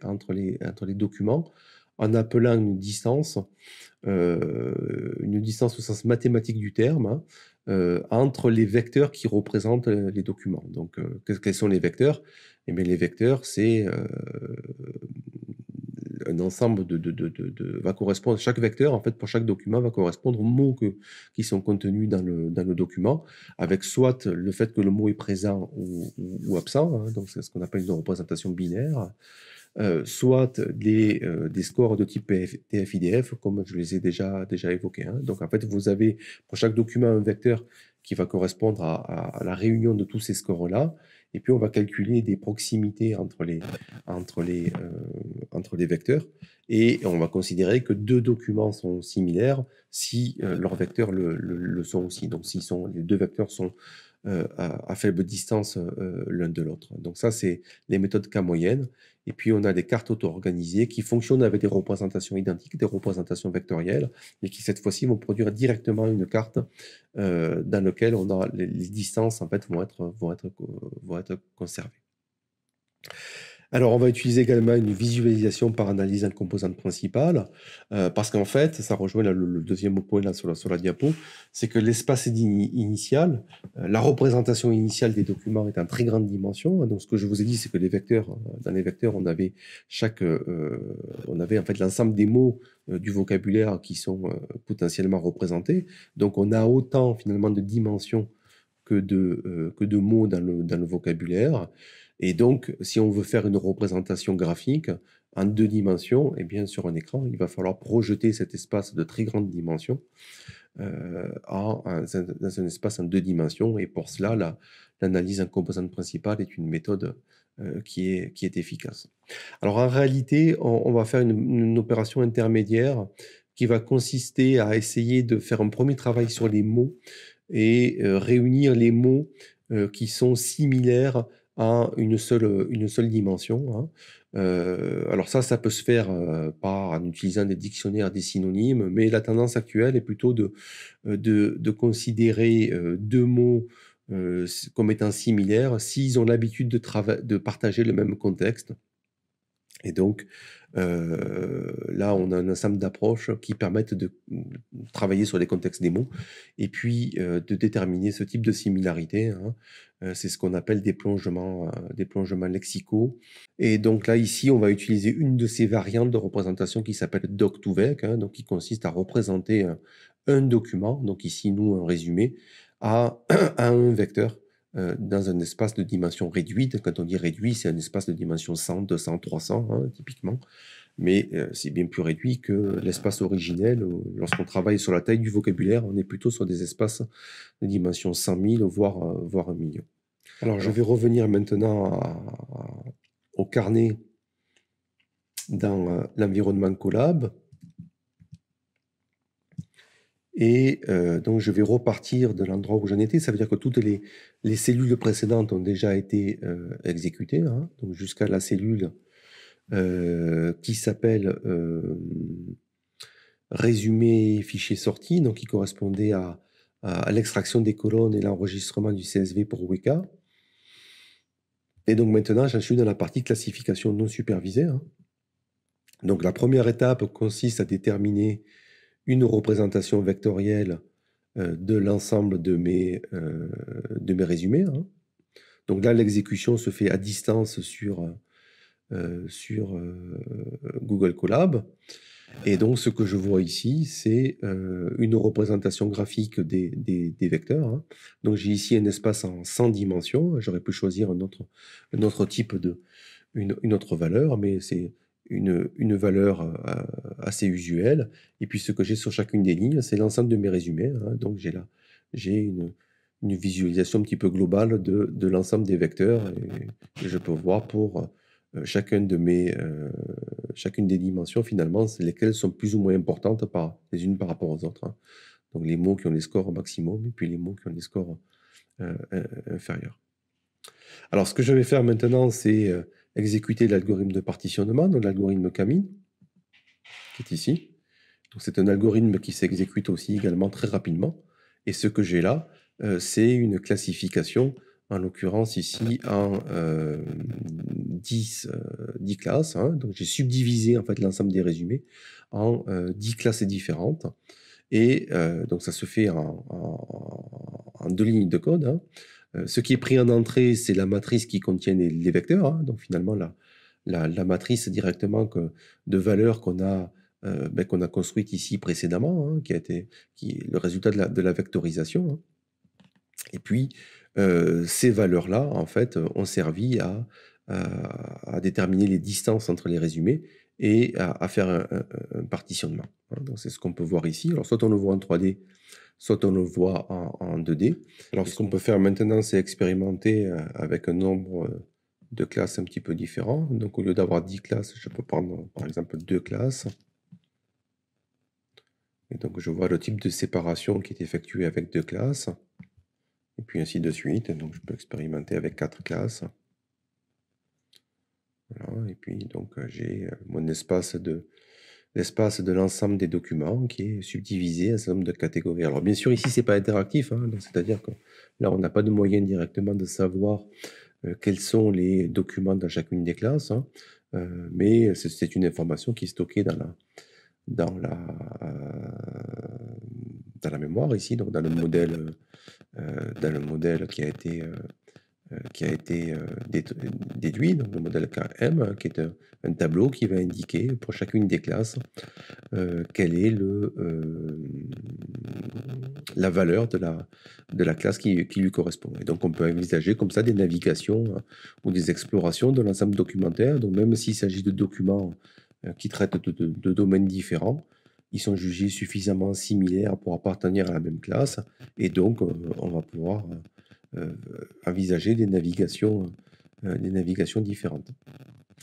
documents, en appelant une distance au sens mathématique du terme, hein, entre les vecteurs qui représentent les documents. Donc, quels sont les vecteurs? Eh bien, les vecteurs, c'est un ensemble va correspondre, chaque vecteur, en fait, pour chaque document, va correspondre aux mots qui sont contenus dans le document, avec soit le fait que le mot est présent ou absent, hein, donc c'est ce qu'on appelle une représentation binaire, soit des scores de type TF-IDF, comme je les ai déjà évoqués, hein. Donc, en fait, vous avez pour chaque document un vecteur qui va correspondre à la réunion de tous ces scores-là, et puis on va calculer des proximités entre les vecteurs, et on va considérer que 2 documents sont similaires si leurs vecteurs le sont aussi. Donc, si les 2 vecteurs sont à faible distance l'un de l'autre. Donc ça, c'est les méthodes K-moyenne. Et puis, on a des cartes auto-organisées qui fonctionnent avec des représentations identiques, des représentations vectorielles, et qui, cette fois-ci, vont produire directement une carte dans laquelle on a les distances, en fait, vont être conservées. Alors, on va utiliser également une visualisation par analyse en composante principale, parce qu'en fait, ça rejoint le deuxième point là, sur la diapo, c'est que l'espace initial, la représentation initiale des documents est en très grande dimension. Donc, ce que je vous ai dit, c'est que les vecteurs, dans les vecteurs, on avait en fait l'ensemble des mots du vocabulaire qui sont potentiellement représentés. Donc, on a autant finalement de dimensions que de mots dans le vocabulaire. Et donc, si on veut faire une représentation graphique en 2 dimensions, eh bien, sur un écran, il va falloir projeter cet espace de très grande dimension dans un espace en 2 dimensions. Et pour cela, l'analyse en composante principale est une méthode qui est efficace. Alors, en réalité, on va faire une opération intermédiaire qui va consister à essayer de faire un premier travail sur les mots et réunir les mots qui sont similaires à une seule dimension, hein. Alors ça peut se faire en utilisant des dictionnaires, des synonymes, mais la tendance actuelle est plutôt de considérer 2 mots comme étant similaires s'ils ont l'habitude de partager le même contexte. Et donc, là, on a un ensemble d'approches qui permettent de travailler sur les contextes des mots et puis de déterminer ce type de similarité, hein. C'est ce qu'on appelle des plongements lexicaux. Et donc là, ici, on va utiliser une de ces variantes de représentation qui s'appelle doc2vec, hein, donc qui consiste à représenter un document, donc ici, nous, un résumé, à un vecteur dans un espace de dimension réduite. Quand on dit réduit, c'est un espace de dimension 100, 200, 300, hein, typiquement. Mais c'est bien plus réduit que l'espace originel. Lorsqu'on travaille sur la taille du vocabulaire, on est plutôt sur des espaces de dimension 100 000, voire 1 million. Alors, je vais revenir maintenant au carnet dans l'environnement Colab. Et donc, je vais repartir de l'endroit où j'en étais. Ça veut dire que toutes les cellules précédentes ont déjà été exécutées, hein, donc jusqu'à la cellule qui s'appelle résumé fichier sorti, donc qui correspondait à l'extraction des colonnes et l'enregistrement du CSV pour Weka. Et donc maintenant, j'en suis dans la partie classification non supervisée, hein. Donc la première étape consiste à déterminer une représentation vectorielle de l'ensemble de mes résumés, hein. Donc là, l'exécution se fait à distance sur Google Colab. Et donc, ce que je vois ici, c'est une représentation graphique des vecteurs, hein. Donc, j'ai ici un espace en 100 dimensions. J'aurais pu choisir un autre type une autre valeur, mais c'est une valeur assez usuelle. Et puis, ce que j'ai sur chacune des lignes, c'est l'ensemble de mes résumés, hein. Donc, j'ai une visualisation un petit peu globale de l'ensemble des vecteurs. Et je peux voir pour chacune des dimensions, finalement, c'est lesquelles sont plus ou moins importantes les unes par rapport aux autres, hein. Donc, les mots qui ont les scores au maximum et puis les mots qui ont les scores inférieurs. Alors, ce que je vais faire maintenant, c'est exécuter l'algorithme de partitionnement, donc l'algorithme Camille, qui est ici. Donc, c'est un algorithme qui s'exécute aussi également très rapidement. Et ce que j'ai là, c'est une classification, en l'occurrence ici en 10 classes, hein. Donc, j'ai subdivisé en fait l'ensemble des résumés en 10 classes différentes. Et donc, ça se fait en 2 lignes de code, hein. Ce qui est pris en entrée, c'est la matrice qui contient les vecteurs, hein. Donc finalement, la matrice directement de valeurs qu'on a construite ici précédemment, hein, qui est le résultat de la vectorisation, hein. Et puis, ces valeurs-là, en fait, ont servi à déterminer les distances entre les résumés et à faire un partitionnement, hein. Donc c'est ce qu'on peut voir ici. Alors soit on le voit en 3D, soit on le voit en 2D. Alors, ce qu'on peut faire maintenant, c'est expérimenter avec un nombre de classes un petit peu différent. Donc, au lieu d'avoir 10 classes, je peux prendre, par exemple, 2 classes. Et donc, je vois le type de séparation qui est effectué avec 2 classes. et puis ainsi de suite. Donc je peux expérimenter avec 4 classes. Voilà, et puis donc j'ai mon l'espace de l'ensemble des documents qui est subdivisé en un certain nombre de catégories. Alors bien sûr, ici, c'est pas interactif, hein, donc c'est-à-dire que là, on n'a pas de moyen directement de savoir quels sont les documents dans chacune des classes, hein, mais c'est une information qui est stockée dans la, dans la mémoire ici, donc dans le modèle qui a été déduit, donc le modèle KM, qui est un tableau qui va indiquer pour chacune des classes quelle est la valeur de la classe qui lui correspond. Et donc on peut envisager comme ça des navigations ou des explorations de l'ensemble documentaire. Donc même s'il s'agit de documents qui traitent de domaines différents, ils sont jugés suffisamment similaires pour appartenir à la même classe. Et donc on va pouvoir envisager des navigations différentes.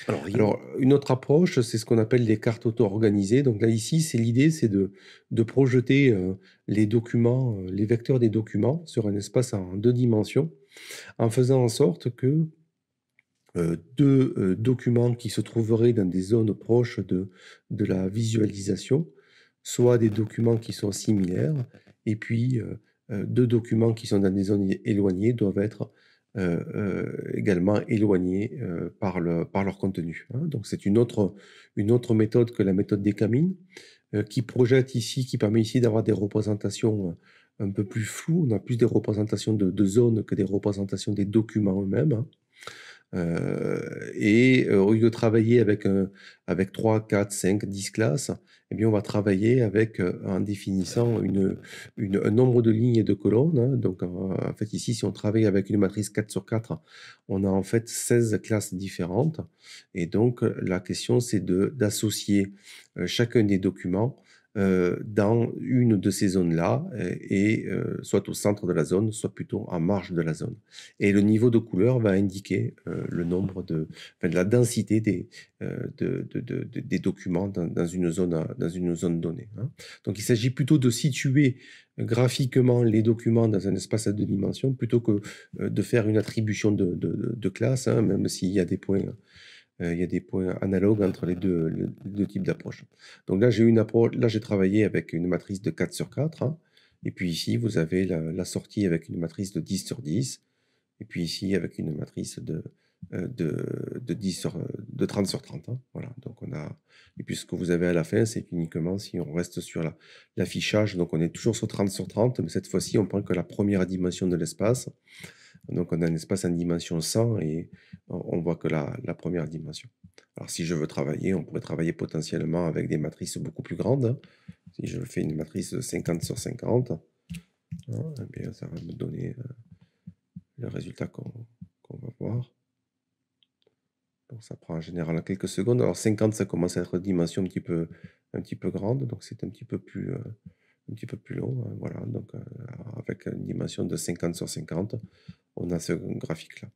Alors, une autre approche, c'est ce qu'on appelle les cartes auto-organisées. Donc là, ici, l'idée, c'est de projeter les documents, les vecteurs des documents sur un espace en 2 dimensions, en faisant en sorte que deux documents qui se trouveraient dans des zones proches de la visualisation soient des documents qui sont similaires, et puis deux documents qui sont dans des zones éloignées doivent être également éloignés par leur contenu, hein. Donc c'est une autre méthode que la méthode des camines, qui projette ici, qui permet ici d'avoir des représentations un peu plus floues. On a plus des représentations de zones que des représentations des documents eux-mêmes, hein. Au lieu de travailler avec 3, 4, 5, 10 classes, eh bien, on va travailler en définissant un nombre de lignes et de colonnes, hein. Donc, en fait, ici, si on travaille avec une matrice 4 sur 4, on a en fait 16 classes différentes. Et donc, la question, c'est d'associer chacun des documents dans une de ces zones-là, soit au centre de la zone, soit plutôt en marge de la zone. Et le niveau de couleur va indiquer le nombre la densité des documents dans une zone donnée, hein. Donc il s'agit plutôt de situer graphiquement les documents dans un espace à 2 dimensions plutôt que de faire une attribution de classe, hein, même s'il y a des points. Il y a des points analogues entre les deux types d'approches. Donc là, j'ai travaillé avec une matrice de 4 sur 4, hein. Et puis ici, vous avez la sortie avec une matrice de 10 sur 10. Et puis ici, avec une matrice de 30 sur 30, hein. Voilà. Donc et puis ce que vous avez à la fin, c'est uniquement si on reste sur l'affichage. Donc on est toujours sur 30 sur 30, mais cette fois-ci, on prend que la première dimension de l'espace. Donc on a un espace en dimension 100 et on voit que la première dimension. Alors si je veux travailler, on pourrait travailler potentiellement avec des matrices beaucoup plus grandes, hein. Si je fais une matrice de 50 sur 50, hein, eh bien, ça va me donner le résultat qu'on va voir. Donc ça prend en général quelques secondes. Alors 50, ça commence à être une dimension un petit peu grande, donc c'est un petit peu plus long, hein. Voilà, donc avec une dimension de 50 sur 50, on a ce graphique-là.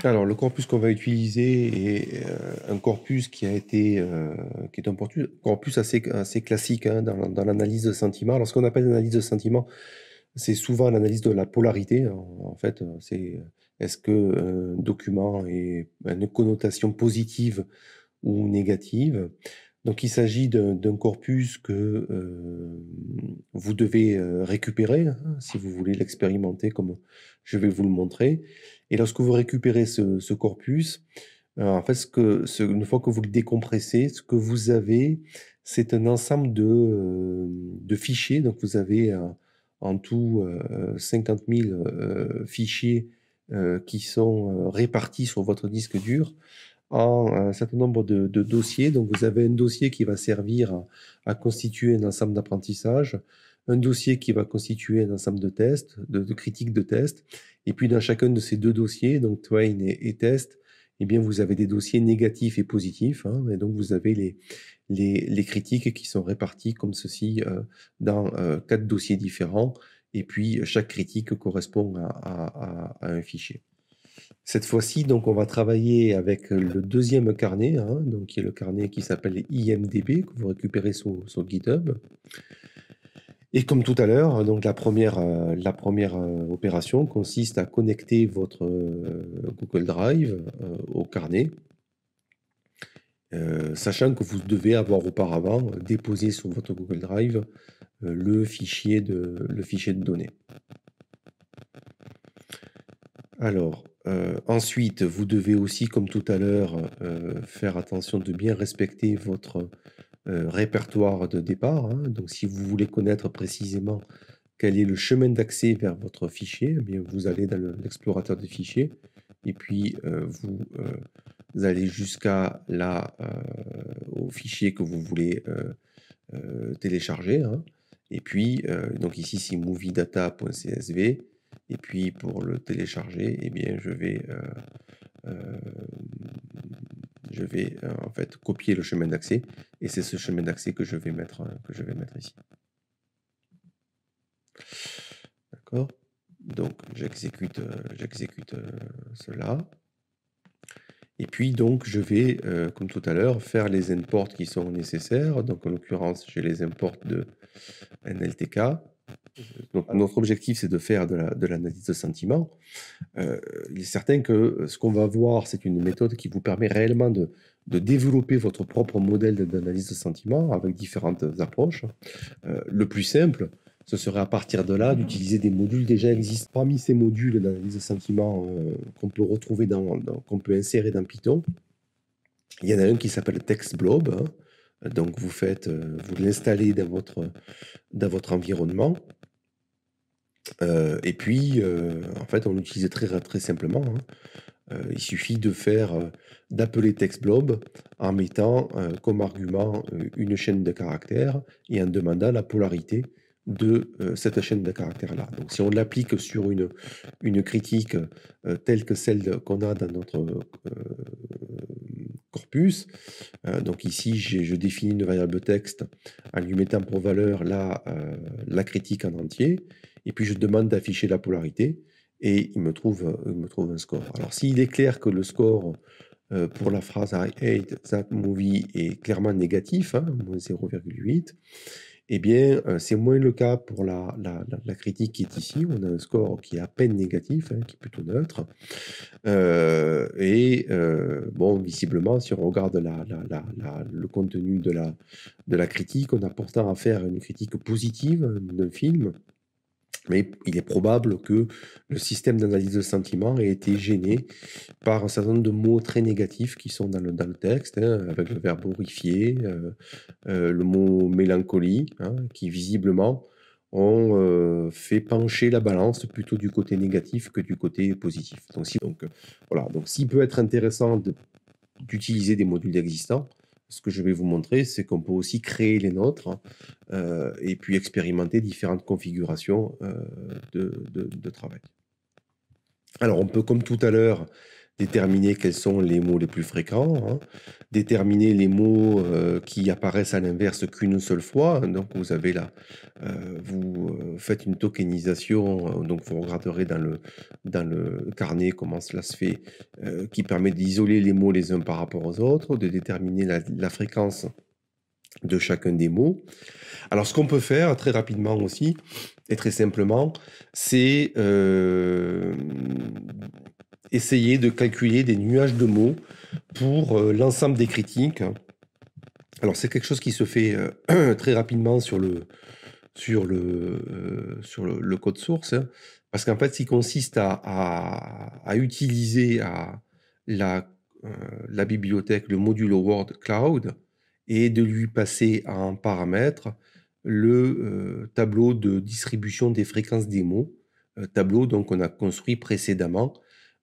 Alors, le corpus qu'on va utiliser est un corpus qui est un corpus assez classique, hein, dans l'analyse de sentiment. Alors, ce qu'on appelle l'analyse de sentiment, c'est souvent l'analyse de la polarité. En fait, c'est est-ce que un document est une connotation positive ou négative. Donc, il s'agit d'un corpus que vous devez récupérer, hein, si vous voulez l'expérimenter comme je vais vous le montrer. Et lorsque vous récupérez ce corpus, en fait, une fois que vous le décompressez, ce que vous avez, c'est un ensemble de fichiers. Donc, vous avez en tout 50 000 fichiers qui sont répartis sur votre disque dur en un certain nombre de dossiers. Donc, vous avez un dossier qui va servir à constituer un ensemble d'apprentissage, un dossier qui va constituer un ensemble de tests, de critiques de tests. Et puis, dans chacun de ces deux dossiers, donc Twain et test, eh bien, vous avez des dossiers négatifs et positifs, hein. Et donc, vous avez les critiques qui sont réparties comme ceci dans 4 dossiers différents. Et puis, chaque critique correspond à un fichier. Cette fois-ci, donc, on va travailler avec le deuxième carnet, hein, donc, qui est le carnet qui s'appelle IMDb, que vous récupérez sur GitHub. Et comme tout à l'heure, donc la première opération consiste à connecter votre Google Drive au carnet, sachant que vous devez avoir auparavant déposé sur votre Google Drive le fichier de données. Alors, ensuite, vous devez aussi, comme tout à l'heure, faire attention de bien respecter votre répertoire de départ, hein. Donc, si vous voulez connaître précisément quel est le chemin d'accès vers votre fichier, eh bien, vous allez dans l'explorateur des fichiers et puis vous allez jusqu'à là, au fichier que vous voulez télécharger, hein. Et puis, donc ici, c'est moviedata.csv. Et puis, pour le télécharger, eh bien, euh, je vais en fait copier le chemin d'accès. Et c'est ce chemin d'accès que je vais mettre ici. D'accord? Donc, j'exécute cela. Et puis, donc, je vais, comme tout à l'heure, faire les imports qui sont nécessaires. Donc, en l'occurrence, j'ai les imports de NLTK. Donc, notre objectif, c'est de faire de l'analyse de sentiment. Il est certain que ce qu'on va voir, c'est une méthode qui vous permet réellement de développer votre propre modèle d'analyse de sentiment avec différentes approches. Le plus simple, ce serait à partir de là d'utiliser des modules déjà existants. Parmi ces modules d'analyse de sentiment qu'on peut retrouver qu'on peut insérer dans Python, il y en a un qui s'appelle TextBlob, hein. Donc vous l'installez dans votre environnement. Et puis, en fait, on l'utilise très simplement, hein. Il suffit d'appeler TextBlob en mettant comme argument une chaîne de caractères et en demandant la polarité de cette chaîne de caractères-là. Donc, si on l'applique sur une critique telle que celle qu'on a dans notre corpus, donc ici, je définis une variable texte en lui mettant pour valeur la critique en entier, et puis je demande d'afficher la polarité, et il me trouve un score. Alors, s'il est clair que le score pour la phrase I hate that movie est clairement négatif, hein, moins 0,8, eh bien, c'est moins le cas pour la critique qui est ici. On a un score qui est à peine négatif, hein, qui est plutôt neutre. Bon, visiblement, si on regarde le contenu de la critique, on a pourtant affaire à une critique positive d'un film. Mais il est probable que le système d'analyse de sentiment ait été gêné par un certain nombre de mots très négatifs qui sont dans le texte, hein, avec le verbe horrifier, le mot mélancolie, hein, qui visiblement ont fait pencher la balance plutôt du côté négatif que du côté positif. Voilà. Donc, s'il peut être intéressant d'utiliser des modules existants, ce que je vais vous montrer, c'est qu'on peut aussi créer les nôtres et puis expérimenter différentes configurations de travail. Alors, on peut, comme tout à l'heure, déterminer quels sont les mots les plus fréquents, hein, déterminer les mots qui apparaissent à l'inverse qu'une seule fois. Donc, vous avez là, vous faites une tokenisation, donc vous regarderez dans le carnet comment cela se fait, qui permet d'isoler les mots les uns par rapport aux autres, de déterminer la fréquence de chacun des mots. Alors, ce qu'on peut faire très rapidement aussi, et très simplement, c'est essayer de calculer des nuages de mots pour l'ensemble des critiques. Alors, c'est quelque chose qui se fait très rapidement sur le code source, hein, parce qu'en fait, il consiste à utiliser la bibliothèque, le module Word Cloud, et de lui passer en paramètre le tableau de distribution des fréquences des mots, tableau donc qu'on a construit précédemment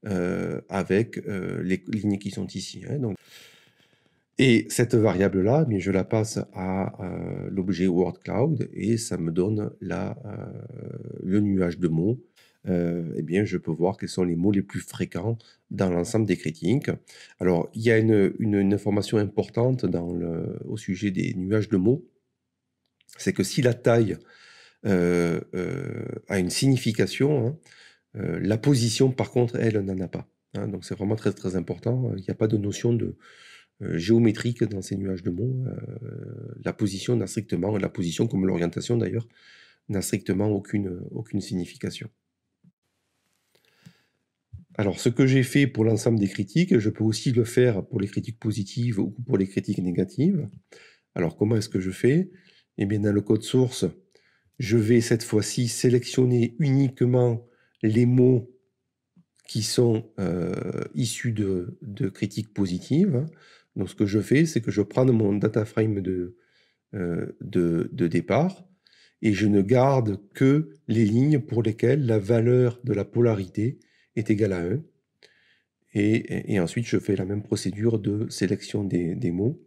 avec les lignes qui sont ici, hein. Et cette variable-là, mais je la passe à l'objet Word Cloud et ça me donne le nuage de mots. Eh bien, je peux voir quels sont les mots les plus fréquents dans l'ensemble des critiques. Alors, il y a une information importante au sujet des nuages de mots, c'est que si la taille a une signification, hein, la position, par contre, elle n'en a pas, hein. Donc, c'est vraiment très, très important. Il n'y a pas de notion de géométrique dans ces nuages de mots. La position n'a strictement, la position comme l'orientation d'ailleurs, n'a strictement aucune signification. Alors, ce que j'ai fait pour l'ensemble des critiques, je peux aussi le faire pour les critiques positives ou pour les critiques négatives. Alors, comment est-ce que je fais? Eh bien, dans le code source, je vais cette fois-ci sélectionner uniquement les mots qui sont issus de critiques positives. Donc, ce que je fais, c'est que je prends mon data frame de départ et je ne garde que les lignes pour lesquelles la valeur de la polarité est égale à 1. Et ensuite, je fais la même procédure de sélection des mots.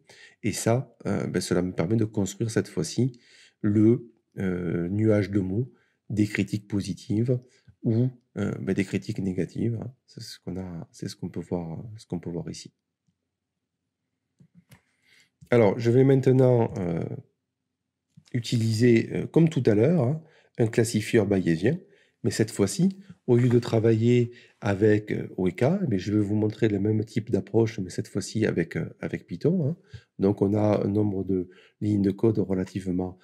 Et ça, cela me permet de construire cette fois-ci le nuage de mots des critiques positives ou des critiques négatives, hein. C'est ce qu'on peut voir ici. Alors, je vais maintenant utiliser, comme tout à l'heure, hein, un classifieur bayésien, mais cette fois-ci, au lieu de travailler avec Weka, je vais vous montrer le même type d'approche, mais cette fois-ci avec Python, hein. Donc, on a un nombre de lignes de code relativement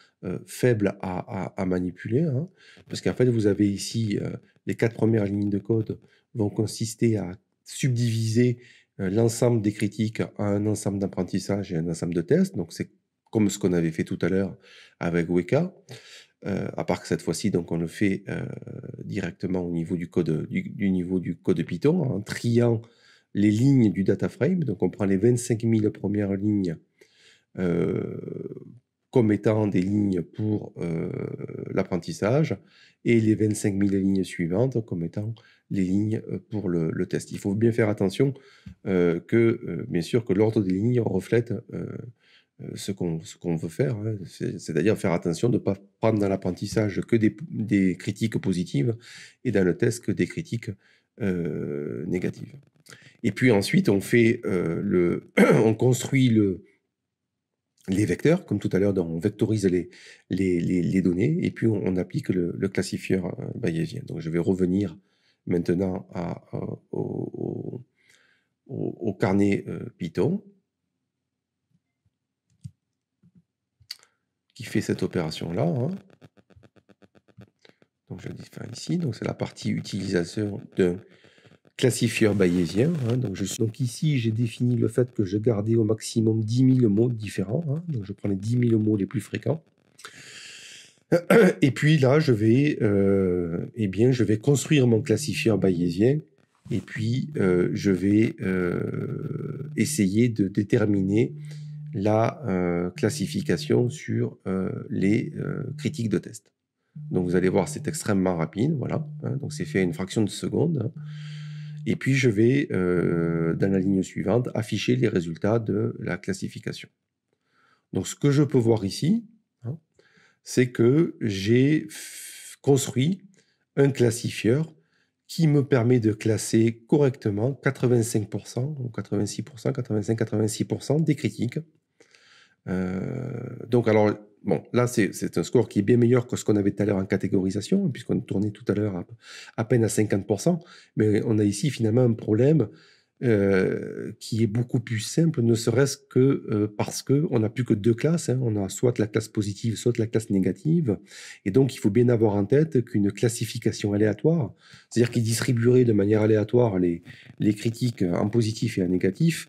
faible à manipuler, hein, parce qu'en fait, vous avez ici les 4 premières lignes de code vont consister à subdiviser l'ensemble des critiques à un ensemble d'apprentissage et un ensemble de tests. Donc, c'est comme ce qu'on avait fait tout à l'heure avec Weka, à part que cette fois-ci, donc, on le fait directement au niveau du code, du niveau du code Python, en triant les lignes du data frame. Donc, on prend les 25 000 premières lignes comme étant des lignes pour l'apprentissage et les 25 000 lignes suivantes comme étant les lignes pour le test. Il faut bien faire attention que, bien sûr, que l'ordre des lignes reflète ce qu'on veut faire, hein. C'est-à-dire faire attention de ne pas prendre dans l'apprentissage que des critiques positives et dans le test que des critiques négatives. Et puis ensuite, on fait on construit les vecteurs, comme tout à l'heure, on vectorise les données, et puis on applique le classifieur bayésien. Donc je vais revenir maintenant au carnet Python, qui fait cette opération-là, hein. Donc je dis ici, donc c'est la partie utilisation d'un classifieur bayésien, hein. Donc ici, j'ai défini le fait que je gardais au maximum 10 000 mots différents, hein. Donc je prends les 10 000 mots les plus fréquents. Et puis là, je vais construire mon classifieur bayésien, et puis je vais essayer de déterminer la classification sur les critiques de test. Donc vous allez voir, c'est extrêmement rapide, voilà, hein. Donc c'est fait à une fraction de seconde, hein. Et puis je vais, dans la ligne suivante, afficher les résultats de la classification. Donc ce que je peux voir ici, hein, c'est que j'ai construit un classifieur qui me permet de classer correctement 85% ou 86%, 85-86% des critiques. Donc alors, bon, là c'est un score qui est bien meilleur que ce qu'on avait tout à l'heure en catégorisation, puisqu'on tournait tout à l'heure à peine à 50%, mais on a ici finalement un problème qui est beaucoup plus simple, ne serait-ce que parce qu'on n'a plus que 2 classes, hein. On a soit la classe positive, soit la classe négative, et donc il faut bien avoir en tête qu'une classification aléatoire, c'est-à-dire qu'il distribuerait de manière aléatoire les critiques en positif et en négatif,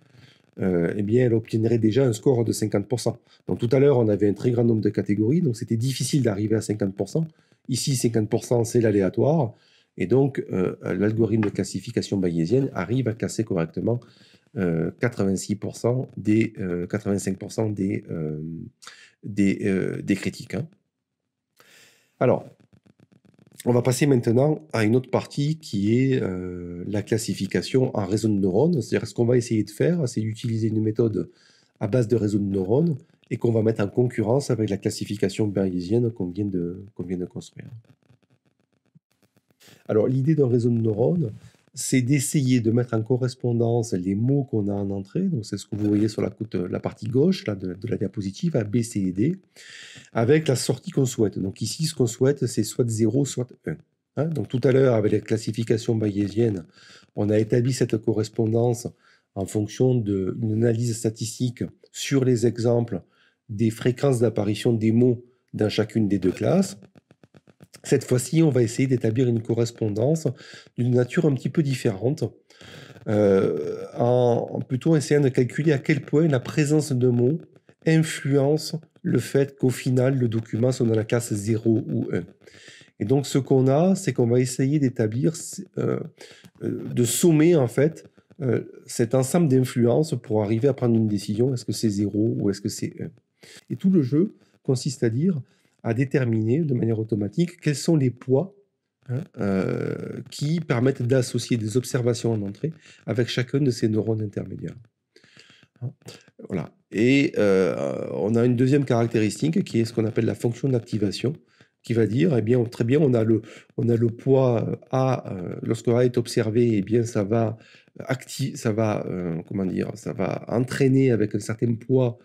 eh bien, elle obtiendrait déjà un score de 50%. Donc tout à l'heure, on avait un très grand nombre de catégories, donc c'était difficile d'arriver à 50%. Ici, 50%, c'est l'aléatoire. Et donc, l'algorithme de classification bayésienne arrive à classer correctement 85% des critiques, hein. Alors, on va passer maintenant à une autre partie qui est la classification en réseau de neurones. C'est-à-dire, ce qu'on va essayer de faire, c'est d'utiliser une méthode à base de réseau de neurones et qu'on va mettre en concurrence avec la classification bayésienne qu'on vient de construire. Alors, l'idée d'un réseau de neurones, c'est d'essayer de mettre en correspondance les mots qu'on a en entrée. Donc, c'est ce que vous voyez sur la partie gauche là, de la diapositive, A, B, C et D, avec la sortie qu'on souhaite. Donc ici, ce qu'on souhaite, c'est soit 0, soit 1. Hein, donc tout à l'heure, avec la classification bayésienne, on a établi cette correspondance en fonction d'une analyse statistique sur les exemples des fréquences d'apparition des mots dans chacune des 2 classes. Cette fois-ci, on va essayer d'établir une correspondance d'une nature un petit peu différente, en plutôt essayant de calculer à quel point la présence de mots influence le fait qu'au final, le document soit dans la classe 0 ou 1. Et donc, ce qu'on a, c'est qu'on va essayer d'établir, de sommer en fait cet ensemble d'influences pour arriver à prendre une décision. Est-ce que c'est 0 ou est-ce que c'est 1? Et tout le jeu consiste à déterminer de manière automatique quels sont les poids, hein, qui permettent d'associer des observations en entrée avec chacun de ces neurones intermédiaires. Hein. Voilà. Et on a une deuxième caractéristique qui est ce qu'on appelle la fonction d'activation, qui va dire, eh bien, très bien, on a le poids A, lorsque A est observé, eh bien, comment dire, ça va entraîner avec un certain poids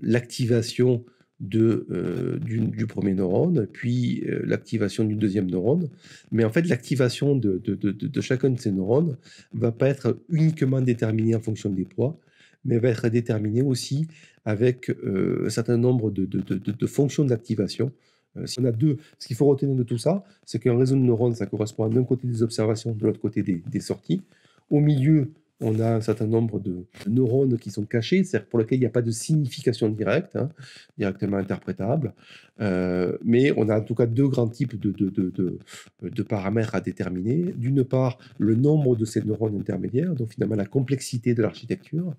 l'activation du premier neurone, puis l'activation du deuxième neurone. Mais en fait, l'activation de chacun de ces neurones ne va pas être uniquement déterminée en fonction des poids, mais va être déterminée aussi avec un certain nombre de fonctions d'activation. Si on a deux, ce qu'il faut retenir de tout ça, c'est qu'un réseau de neurones, ça correspond d'un côté des observations, de l'autre côté des sorties. Au milieu, on a un certain nombre de neurones qui sont cachés, c'est-à-dire pour lesquels il n'y a pas de signification directe, hein, directement interprétable. Mais on a en tout cas deux grands types de paramètres à déterminer. D'une part, le nombre de ces neurones intermédiaires, donc finalement la complexité de l'architecture.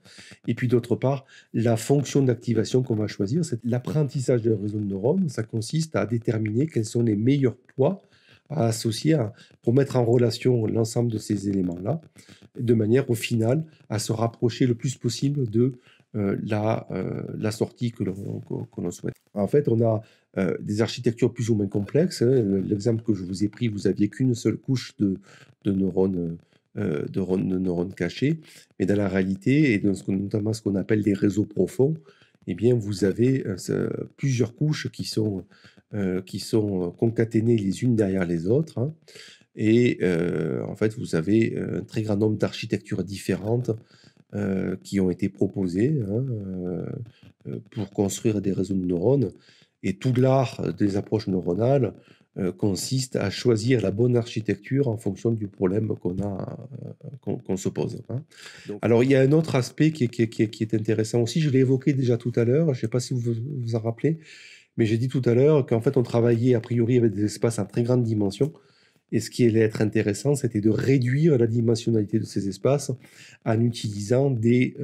Et puis d'autre part, la fonction d'activation qu'on va choisir. C'est l'apprentissage d'un réseau de neurones. Ça consiste à déterminer quels sont les meilleurs poids à associer pour mettre en relation l'ensemble de ces éléments-là, de manière au final à se rapprocher le plus possible de la sortie que l'on souhaite. En fait, on a des architectures plus ou moins complexes. Hein. L'exemple que je vous ai pris, vous n'aviez qu'une seule couche de neurones, de neurones cachés, mais dans la réalité, et notamment ce qu'on appelle des réseaux profonds, eh bien, vous avez plusieurs couches qui sont concaténées les unes derrière les autres. Hein. Et en fait, vous avez un très grand nombre d'architectures différentes qui ont été proposées, hein, pour construire des réseaux de neurones. Et tout l'art des approches neuronales consiste à choisir la bonne architecture en fonction du problème qu'on se pose. Hein. Alors, il y a un autre aspect qui est intéressant aussi. Je l'ai évoqué déjà tout à l'heure. Je ne sais pas si vous vous en rappelez, mais j'ai dit tout à l'heure qu'en fait, on travaillait a priori avec des espaces en très grande dimension. Et ce qui allait être intéressant, c'était de réduire la dimensionnalité de ces espaces en utilisant des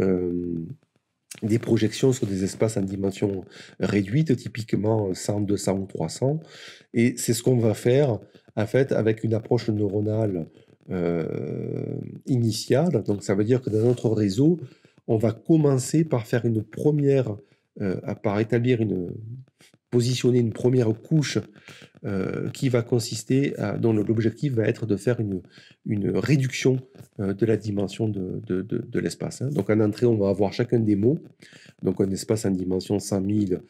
projections sur des espaces en dimension réduite, typiquement 100, 200 ou 300. Et c'est ce qu'on va faire, en fait, avec une approche neuronale initiale. Donc, ça veut dire que dans notre réseau, on va commencer par faire une première, par positionner une première couche qui va consister dont l'objectif va être de faire une réduction de la dimension de l'espace. Hein. Donc en entrée, on va avoir chacun des mots, donc un espace en dimension 100 000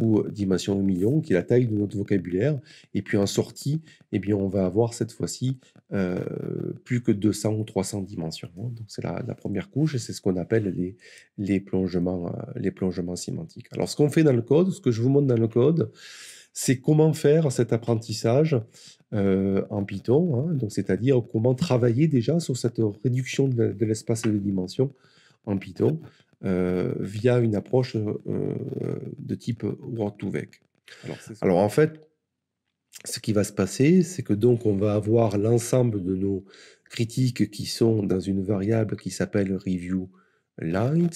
ou dimension 1 million, qui est la taille de notre vocabulaire. Et puis en sortie, eh bien, on va avoir cette fois-ci plus que 200 ou 300 dimensions. Hein. Donc c'est la première couche, et c'est ce qu'on appelle les plongements sémantiques. Alors ce qu'on fait dans le code, ce que je vous montre dans le code, c'est comment faire cet apprentissage en Python, hein, donc c'est-à-dire comment travailler déjà sur cette réduction de l'espace de dimension en Python via une approche de type Word2Vec. Alors en fait, ce qui va se passer, c'est que donc on va avoir l'ensemble de nos critiques qui sont dans une variable qui s'appelle review lines,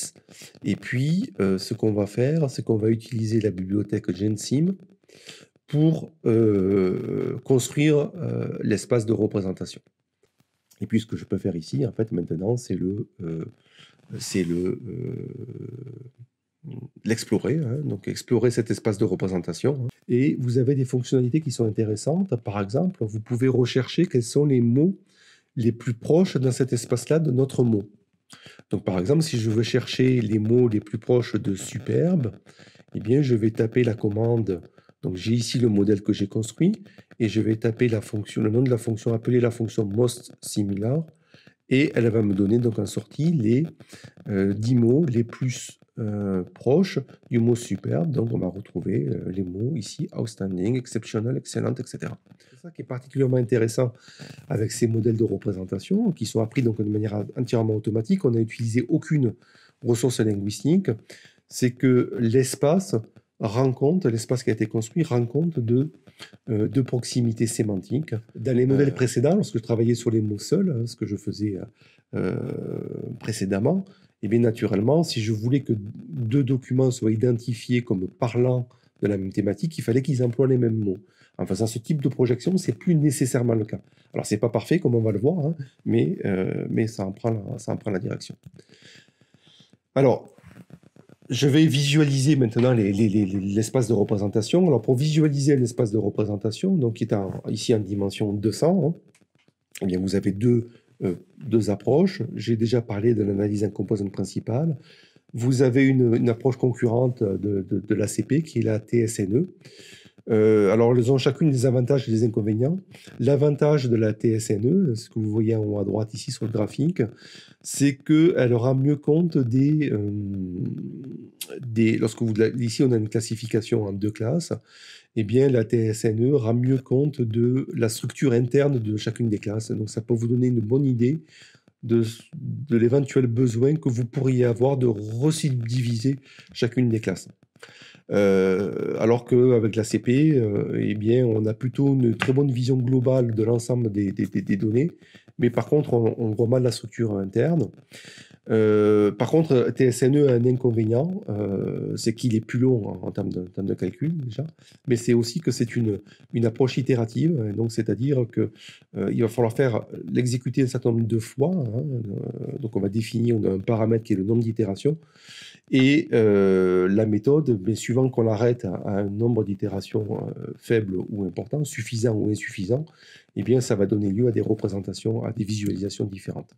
et puis ce qu'on va faire, c'est qu'on va utiliser la bibliothèque GenSim pour construire l'espace de représentation. Et puis ce que je peux faire ici, en fait, maintenant, c'est l'explorer, hein, donc explorer cet espace de représentation. Hein. Et vous avez des fonctionnalités qui sont intéressantes. Par exemple, vous pouvez rechercher quels sont les mots les plus proches dans cet espace-là de notre mot. Donc par exemple, si je veux chercher les mots les plus proches de superbe, eh bien, je vais taper la commande. Donc j'ai ici le modèle que j'ai construit et je vais taper le nom de la fonction, appeler la fonction most similar, et elle va me donner donc en sortie les 10 mots les plus proche du mot superbe. Donc, on va retrouver les mots ici, outstanding, exceptional, excellent, etc. C'est ça qui est particulièrement intéressant avec ces modèles de représentation qui sont appris donc de manière entièrement automatique. On n'a utilisé aucune ressource linguistique. C'est que l'espace qui a été construit rend compte de proximité sémantique. Dans les modèles précédents, lorsque je travaillais sur les mots seuls, ce que je faisais précédemment, et bien naturellement, si je voulais que deux documents soient identifiés comme parlant de la même thématique, il fallait qu'ils emploient les mêmes mots. En faisant ce type de projection, c'est plus nécessairement le cas. Alors, c'est pas parfait, comme on va le voir, hein, mais ça en prend la direction. Alors, je vais visualiser maintenant l'espace de représentation. Alors, pour visualiser l'espace de représentation, donc qui est ici en dimension 200, hein, eh bien, vous avez deux approches. J'ai déjà parlé de l'analyse en composante principale. Vous avez une approche concurrente de l'ACP, qui est la TSNE. Alors, elles ont chacune des avantages et des inconvénients. L'avantage de la TSNE, ce que vous voyez en haut à droite ici sur le graphique, c'est qu'elle aura mieux compte ici on a une classification en deux classes, eh bien la TSNE aura mieux compte de la structure interne de chacune des classes. Donc ça peut vous donner une bonne idée de l'éventuel besoin que vous pourriez avoir de resubdiviser chacune des classes. Alors qu'avec la CP, eh bien, on a plutôt une très bonne vision globale de l'ensemble des données, mais par contre, on voit mal la structure interne. Par contre, TSNE a un inconvénient, c'est qu'il est plus long en termes de calcul déjà, mais c'est aussi que c'est une approche itérative, donc c'est-à-dire que il va falloir l'exécuter un certain nombre de fois, hein, donc on va définir un paramètre qui est le nombre d'itérations, et la méthode, mais suivant qu'on l'arrête à un nombre d'itérations faible ou important, suffisant ou insuffisant, eh bien ça va donner lieu à des représentations, à des visualisations différentes.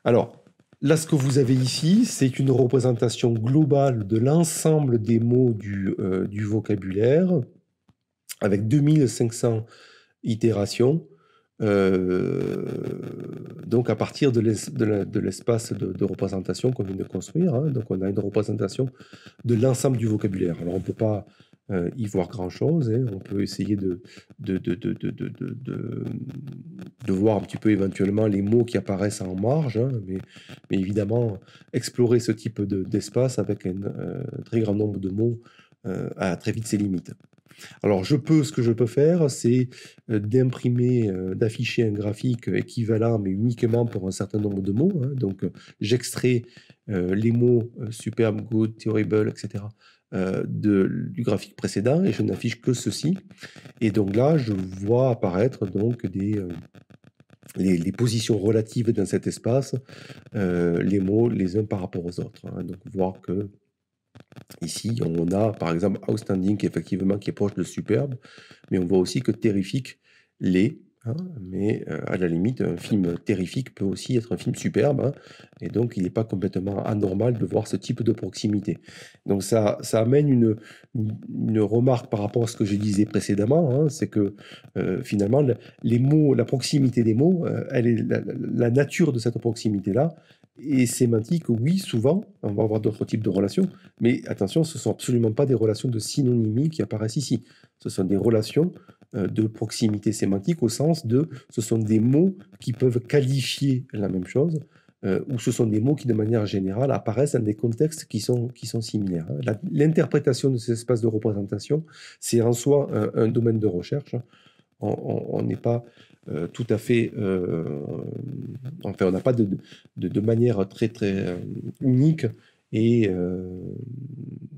Alors, là, ce que vous avez ici, c'est une représentation globale de l'ensemble des mots du vocabulaire, avec 2500 itérations, donc à partir de l'espace de représentation qu'on vient de construire. Hein. Donc on a une représentation de l'ensemble du vocabulaire. Alors on ne peut pas y voir grand-chose, hein. On peut essayer de voir un petit peu éventuellement les mots qui apparaissent en marge, hein, mais évidemment, explorer ce type d'espace avec un très grand nombre de mots a très vite ses limites. Alors, ce que je peux faire, c'est d'imprimer, d'afficher un graphique équivalent, mais uniquement pour un certain nombre de mots. Hein. Donc, j'extrais les mots superbe, good, terrible, etc. Du graphique précédent et je n'affiche que ceci. Et donc là, je vois apparaître donc les positions relatives dans cet espace, les mots les uns par rapport aux autres. Hein. Donc, voir que ici, on a par exemple outstanding effectivement qui est proche de superbe, mais on voit aussi que terrifique l'est. Hein, mais à la limite, un film terrifique peut aussi être un film superbe, hein, et donc il n'est pas complètement anormal de voir ce type de proximité. Donc ça amène une remarque par rapport à ce que je disais précédemment, hein, c'est que finalement les mots, la proximité des mots, la nature de cette proximité-là est sémantique. Oui, souvent, on va avoir d'autres types de relations, mais attention, ce ne sont absolument pas des relations de synonymie qui apparaissent ici. Ce sont des relations de proximité sémantique au sens de ce sont des mots qui peuvent qualifier la même chose, ou ce sont des mots qui, de manière générale, apparaissent dans des contextes qui sont similaires. Hein. L'interprétation de ces espaces de représentation, c'est en soi un domaine de recherche. Hein. On n'est pas tout à fait... enfin, on n'a pas de manière très, très unique et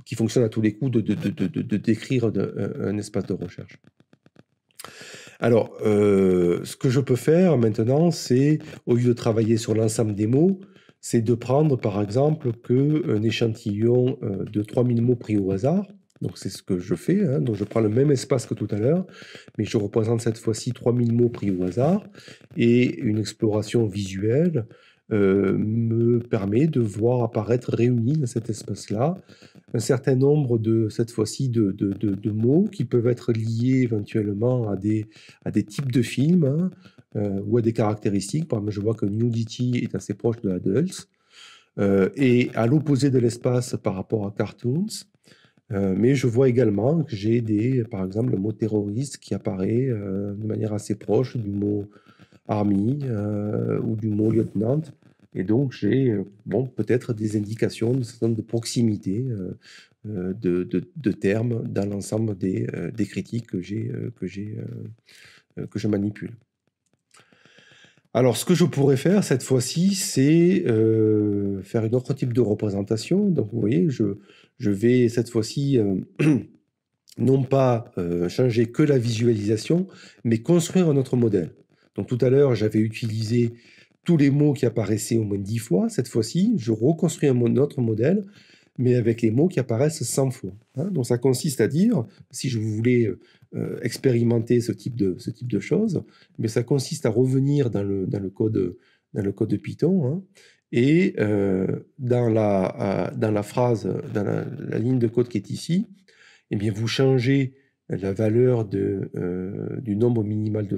qui fonctionne à tous les coups de décrire un espace de recherche. Alors, ce que je peux faire maintenant, c'est, au lieu de travailler sur l'ensemble des mots, c'est de prendre, par exemple, un échantillon de 3000 mots pris au hasard. Donc, c'est ce que je fais. Hein. Donc, je prends le même espace que tout à l'heure, mais je représente cette fois-ci 3000 mots pris au hasard. Et une exploration visuelle me permet de voir apparaître réunis dans cet espace-là un certain nombre cette fois-ci, de mots qui peuvent être liés éventuellement à des types de films, hein, ou à des caractéristiques. Par exemple, je vois que nudity est assez proche de adults. et à l'opposé de l'espace par rapport à cartoons. Mais je vois également que j'ai par exemple, le mot terroriste qui apparaît de manière assez proche du mot army ou du mot lieutenant. Et donc, j'ai bon, peut-être des indications de proximité de termes dans l'ensemble des critiques que je manipule. Alors, ce que je pourrais faire cette fois-ci, c'est faire un autre type de représentation. Donc, vous voyez, je vais cette fois-ci non pas changer que la visualisation, mais construire un autre modèle. Donc, tout à l'heure, j'avais utilisé tous les mots qui apparaissaient au moins 10 fois. Cette fois-ci, je reconstruis un autre modèle, mais avec les mots qui apparaissent 100 fois. Hein. Donc, ça consiste à dire, si je voulais expérimenter ce type de choses, mais ça consiste à revenir dans le code de Python, hein, et dans la phrase, dans la ligne de code qui est ici, eh bien, vous changez la valeur du nombre minimal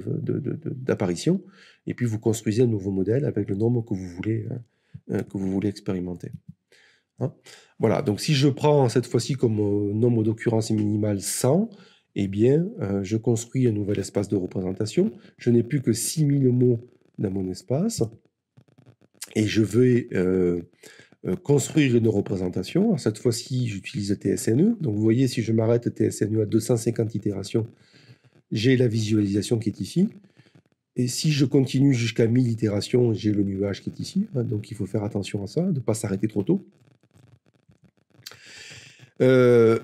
d'apparitions, et puis vous construisez un nouveau modèle avec le nombre que vous voulez expérimenter. Hein. Voilà, donc si je prends cette fois-ci comme nombre d'occurrences minimal 100, eh bien, je construis un nouvel espace de représentation. Je n'ai plus que 6000 mots dans mon espace, et je vais construire une représentation. Alors, cette fois-ci, j'utilise TSNE. Donc, vous voyez, si je m'arrête TSNE à 250 itérations, j'ai la visualisation qui est ici. Et si je continue jusqu'à 1000 itérations, j'ai le nuage qui est ici. Hein, donc, il faut faire attention à ça, de ne pas s'arrêter trop tôt. Bien,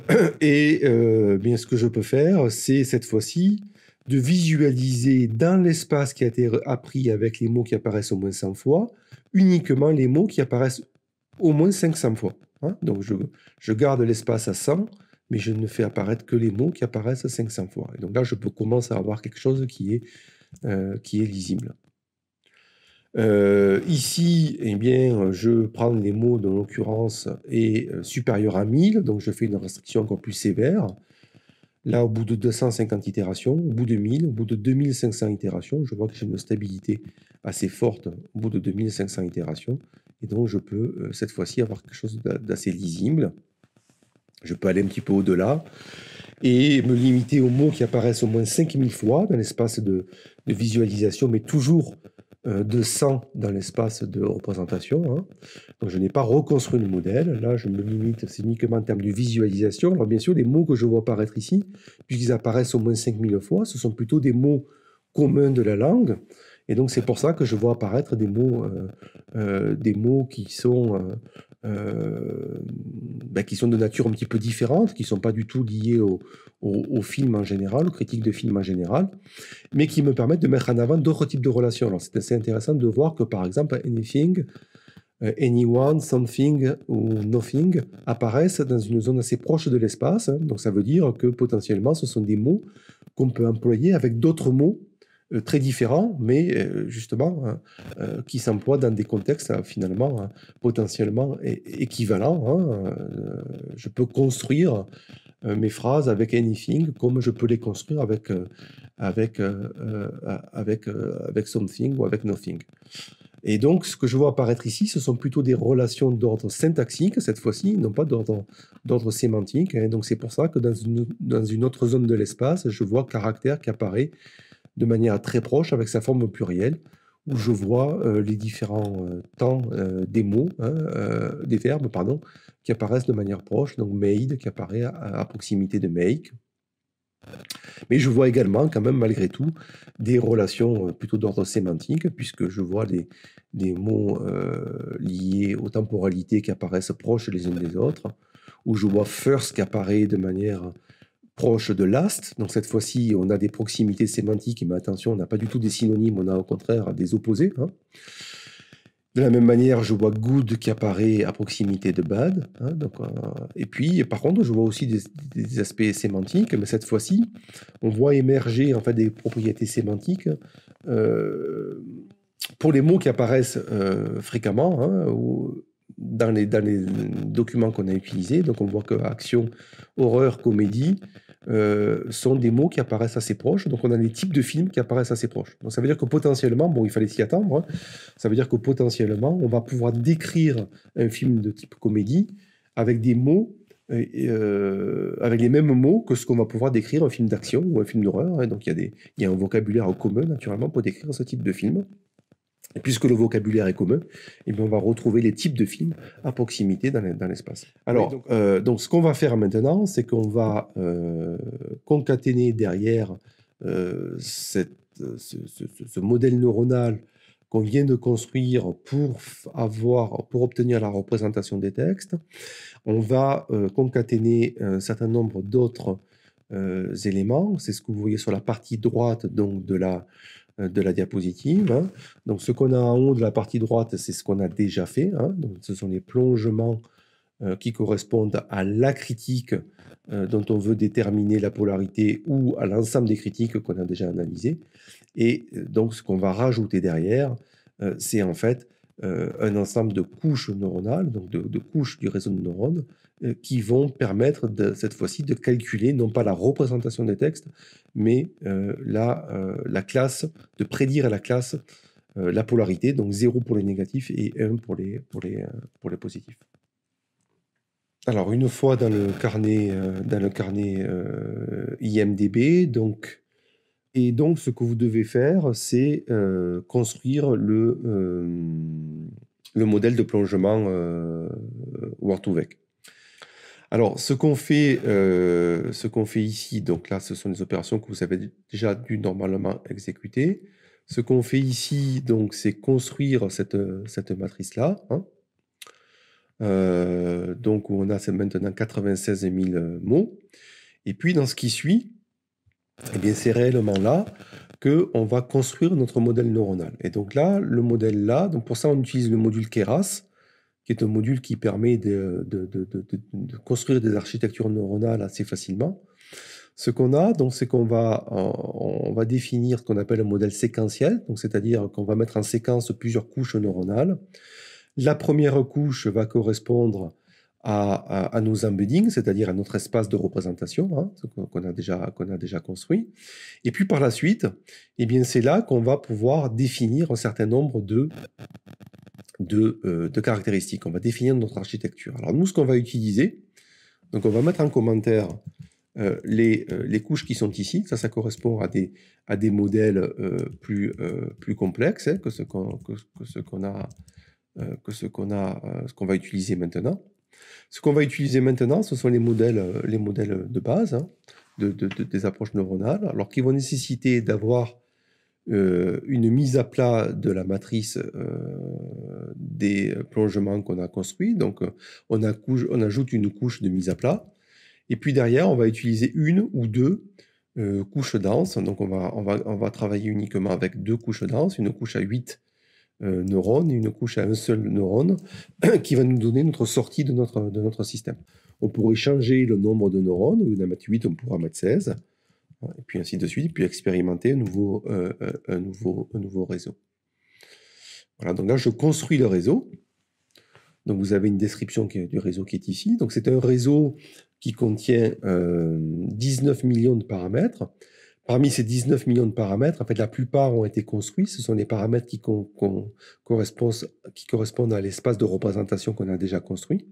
ce que je peux faire, c'est cette fois-ci de visualiser dans l'espace qui a été appris avec les mots qui apparaissent au moins 100 fois, uniquement les mots qui apparaissent au moins 500 fois. Hein. Donc, je garde l'espace à 100, mais je ne fais apparaître que les mots qui apparaissent 500 fois. Et donc là, je peux commencer à avoir quelque chose qui est lisible. Ici, eh bien, je prends les mots dont l'occurrence est supérieure à 1000, donc je fais une restriction encore plus sévère. Là, au bout de 250 itérations, au bout de 1000, au bout de 2500 itérations, je vois que j'ai une stabilité assez forte au bout de 2500 itérations. Et donc, je peux cette fois-ci avoir quelque chose d'assez lisible. Je peux aller un petit peu au-delà et me limiter aux mots qui apparaissent au moins 5000 fois dans l'espace de visualisation, mais toujours de 100 dans l'espace de représentation. Hein. Donc, je n'ai pas reconstruit le modèle. Là, je me limite, c'est uniquement en termes de visualisation. Alors, bien sûr, les mots que je vois apparaître ici, puisqu'ils apparaissent au moins 5000 fois, ce sont plutôt des mots communs de la langue. Et donc, c'est pour ça que je vois apparaître des mots qui sont de nature un petit peu différente, qui ne sont pas du tout liés au film en général, aux critiques de films en général, mais qui me permettent de mettre en avant d'autres types de relations. Alors, c'est assez intéressant de voir que, par exemple, anything, anyone, something ou nothing apparaissent dans une zone assez proche de l'espace. Hein. Donc, ça veut dire que potentiellement, ce sont des mots qu'on peut employer avec d'autres mots très différents, mais justement qui s'emploient dans des contextes finalement potentiellement équivalents. Hein. Je peux construire mes phrases avec anything comme je peux les construire avec something ou avec nothing. Et donc, ce que je vois apparaître ici, ce sont plutôt des relations d'ordre syntaxique, cette fois-ci, non pas d'ordre sémantique. Hein. Donc, c'est pour ça que dans une autre zone de l'espace, je vois caractère qui apparaît de manière très proche avec sa forme plurielle, où je vois les différents temps des mots, hein, des verbes, pardon, qui apparaissent de manière proche. Donc, made qui apparaît à proximité de make. Mais je vois également, quand même, malgré tout, des relations plutôt d'ordre sémantique, puisque je vois des mots liés aux temporalités qui apparaissent proches les uns des autres, où je vois first qui apparaît de manière proche de last. Donc cette fois-ci, on a des proximités sémantiques, mais attention, on n'a pas du tout des synonymes, on a au contraire des opposés. Hein. De la même manière, je vois good qui apparaît à proximité de bad. Hein, donc, et puis, par contre, je vois aussi des aspects sémantiques, mais cette fois-ci, on voit émerger en fait des propriétés sémantiques pour les mots qui apparaissent fréquemment hein, ou dans les documents qu'on a utilisés. Donc, on voit que action, horreur, comédie sont des mots qui apparaissent assez proches. Donc, on a des types de films qui apparaissent assez proches. Donc, ça veut dire que potentiellement, bon, il fallait s'y attendre, hein, ça veut dire que potentiellement, on va pouvoir décrire un film de type comédie avec des mots, avec les mêmes mots que ce qu'on va pouvoir décrire un film d'action ou un film d'horreur, hein. Donc, il y a un vocabulaire commun, naturellement, pour décrire ce type de film. Et puisque le vocabulaire est commun, eh bien, on va retrouver les types de films à proximité dans l'espace. Alors, donc, ce qu'on va faire maintenant, c'est qu'on va concaténer derrière ce modèle neuronal qu'on vient de construire pour obtenir la représentation des textes. On va concaténer un certain nombre d'autres éléments. C'est ce que vous voyez sur la partie droite donc, de la diapositive, hein. Donc, ce qu'on a en haut de la partie droite, c'est ce qu'on a déjà fait, hein. Donc, ce sont les plongements qui correspondent à la critique dont on veut déterminer la polarité ou à l'ensemble des critiques qu'on a déjà analysées. Et donc, ce qu'on va rajouter derrière, c'est en fait un ensemble de couches neuronales, donc de couches du réseau de neurones, qui vont permettre cette fois-ci de calculer non pas la représentation des textes, mais la classe, de prédire la classe, la polarité, donc 0 pour les négatifs et 1 pour les positifs. Alors, une fois dans le carnet IMDb, donc, ce que vous devez faire, c'est construire le modèle de plongement Word2Vec. Alors, ce qu'on fait ici, donc là, ce sont les opérations que vous avez déjà dû normalement exécuter. Ce qu'on fait ici, donc, c'est construire cette matrice-là, hein. Donc, on a maintenant 96 000 mots. Et puis, dans ce qui suit, eh bien, c'est réellement là qu'on va construire notre modèle neuronal. Et donc là, le modèle là, donc pour ça, on utilise le module Keras, qui est un module qui permet de construire des architectures neuronales assez facilement. Ce qu'on a, donc, c'est qu'on va, on va définir ce qu'on appelle un modèle séquentiel, donc c'est-à-dire qu'on va mettre en séquence plusieurs couches neuronales. La première couche va correspondre à nos embeddings, c'est-à-dire à notre espace de représentation, hein, qu'on a déjà construit. Et puis par la suite, eh bien, c'est là qu'on va pouvoir définir un certain nombre de caractéristiques. On va définir notre architecture. Alors nous, ce qu'on va utiliser, donc on va mettre en commentaire les couches qui sont ici. Ça correspond à des modèles plus complexes, hein, que ce qu'on va utiliser maintenant. Ce qu'on va utiliser maintenant, ce sont les modèles de base, hein, des approches neuronales, alors qui vont nécessiter d'avoir une mise à plat de la matrice des plongements qu'on a construits. Donc, on ajoute une couche de mise à plat. Et puis derrière, on va utiliser une ou deux couches denses. Donc, on va travailler uniquement avec deux couches denses, une couche à 8 neurones et une couche à un seul neurone qui va nous donner notre sortie de notre système. On pourrait changer le nombre de neurones, au lieu d'en mettre 8, on pourra mettre 16, et puis ainsi de suite, puis expérimenter un nouveau réseau. Voilà, donc là, je construis le réseau. Donc vous avez une description du réseau qui est ici. Donc c'est un réseau qui contient 19 millions de paramètres. Parmi ces 19 millions de paramètres, en fait, la plupart ont été construits. Ce sont les paramètres qui correspondent à l'espace de représentation qu'on a déjà construit.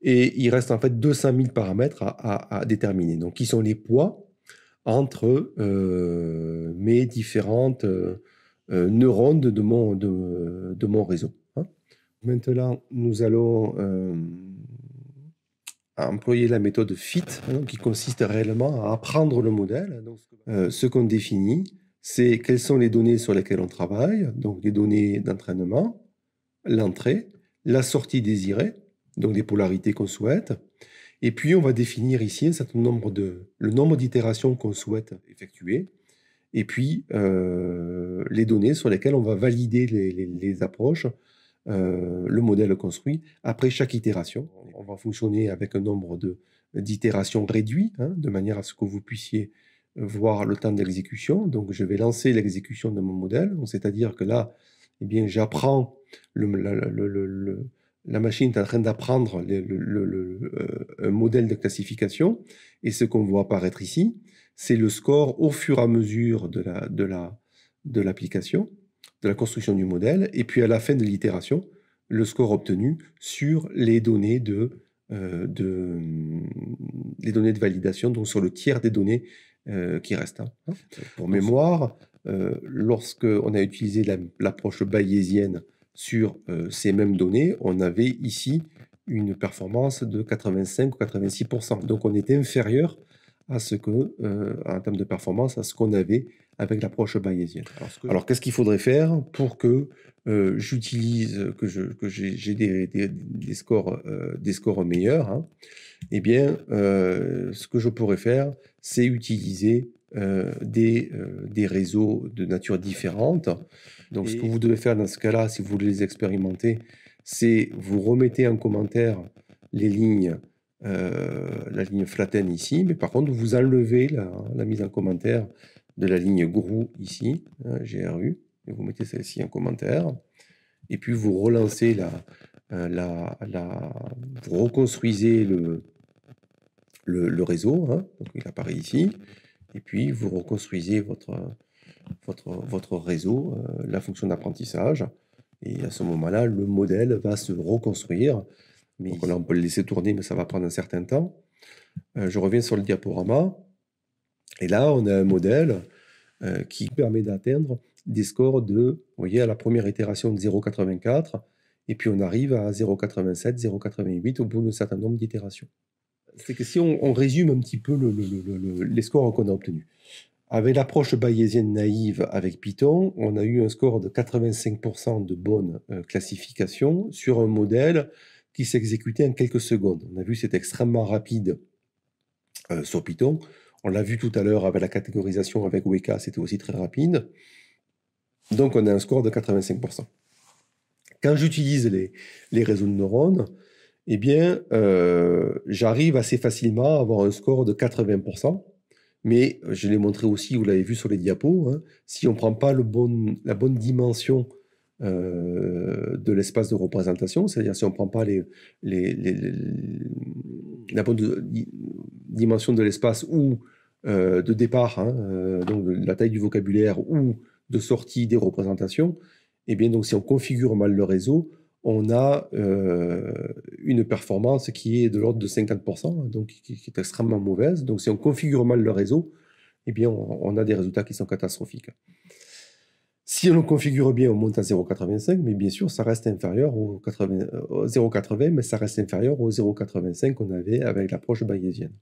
Et il reste en fait 200 000 paramètres à déterminer. Donc, qui sont les poids entre mes différentes neurones de mon réseau, hein. Maintenant, nous allons à employer la méthode FIT, hein, qui consiste réellement à apprendre le modèle. Donc, ce qu'on définit, c'est quelles sont les données sur lesquelles on travaille, donc les données d'entraînement, l'entrée, la sortie désirée, donc les polarités qu'on souhaite, et puis on va définir ici un certain nombre le nombre d'itérations qu'on souhaite effectuer, et puis les données sur lesquelles on va valider les approches, le modèle construit après chaque itération. On va fonctionner avec un nombre d'itérations réduit, hein, de manière à ce que vous puissiez voir le temps d'exécution. Donc je vais lancer l'exécution de mon modèle, c'est-à-dire que là, eh bien, j'apprends la machine est en train d'apprendre un modèle de classification, et ce qu'on voit apparaître ici, c'est le score au fur et à mesure de l'application, de la construction du modèle, et puis à la fin de l'itération, le score obtenu sur les données les données de validation, donc sur le tiers des données qui restent. Hein. Pour mémoire, lorsqu'on a utilisé l'approche bayésienne sur ces mêmes données, on avait ici une performance de 85 ou 86%. Donc on était inférieur à ce que, en termes de performance, à ce qu'on avait avec l'approche bayésienne. Alors qu'est-ce qu'il faudrait faire pour que j'utilise, que j'ai des scores meilleurs, hein? Eh bien, ce que je pourrais faire, c'est utiliser des réseaux de nature différente. Donc, ce que vous devez faire dans ce cas-là, si vous voulez les expérimenter, c'est vous remettez en commentaire les lignes, la ligne flatten ici, mais par contre, vous enlevez la mise en commentaire de la ligne GRU ici, hein, GRU, et vous mettez celle-ci en commentaire, et puis vous relancez vous reconstruisez le réseau, hein, donc il apparaît ici, et puis vous reconstruisez votre réseau, la fonction d'apprentissage, et à ce moment-là, le modèle va se reconstruire. Mais donc là, on peut le laisser tourner, mais ça va prendre un certain temps. Je reviens sur le diaporama, et là, on a un modèle qui permet d'atteindre des scores de, vous voyez, à la première itération de 0,84, et puis on arrive à 0,87, 0,88 au bout d'un certain nombre d'itérations. C'est que si on résume un petit peu les scores qu'on a obtenus. Avec l'approche bayésienne naïve avec Python, on a eu un score de 85% de bonne classification sur un modèle qui s'exécutait en quelques secondes. On a vu que c'était extrêmement rapide sur Python. On l'a vu tout à l'heure avec la catégorisation avec Weka, c'était aussi très rapide. Donc on a un score de 85%. Quand j'utilise les réseaux de neurones, eh bien, j'arrive assez facilement à avoir un score de 80%. Mais je l'ai montré aussi, vous l'avez vu sur les diapos, hein, si on ne prend pas la bonne dimension de l'espace de représentation, c'est-à-dire si on ne prend pas la bonne dimension de l'espace ou de départ, hein, donc la taille du vocabulaire ou de sortie des représentations, eh bien, donc, si on configure mal le réseau, on a une performance qui est de l'ordre de 50%, donc qui est extrêmement mauvaise. Donc si on configure mal le réseau, eh bien, on a des résultats qui sont catastrophiques. Si on le configure bien, on monte à 0,85, mais bien sûr, ça reste inférieur au 0,80, mais ça reste inférieur au 0,85 qu'on avait avec l'approche bayésienne.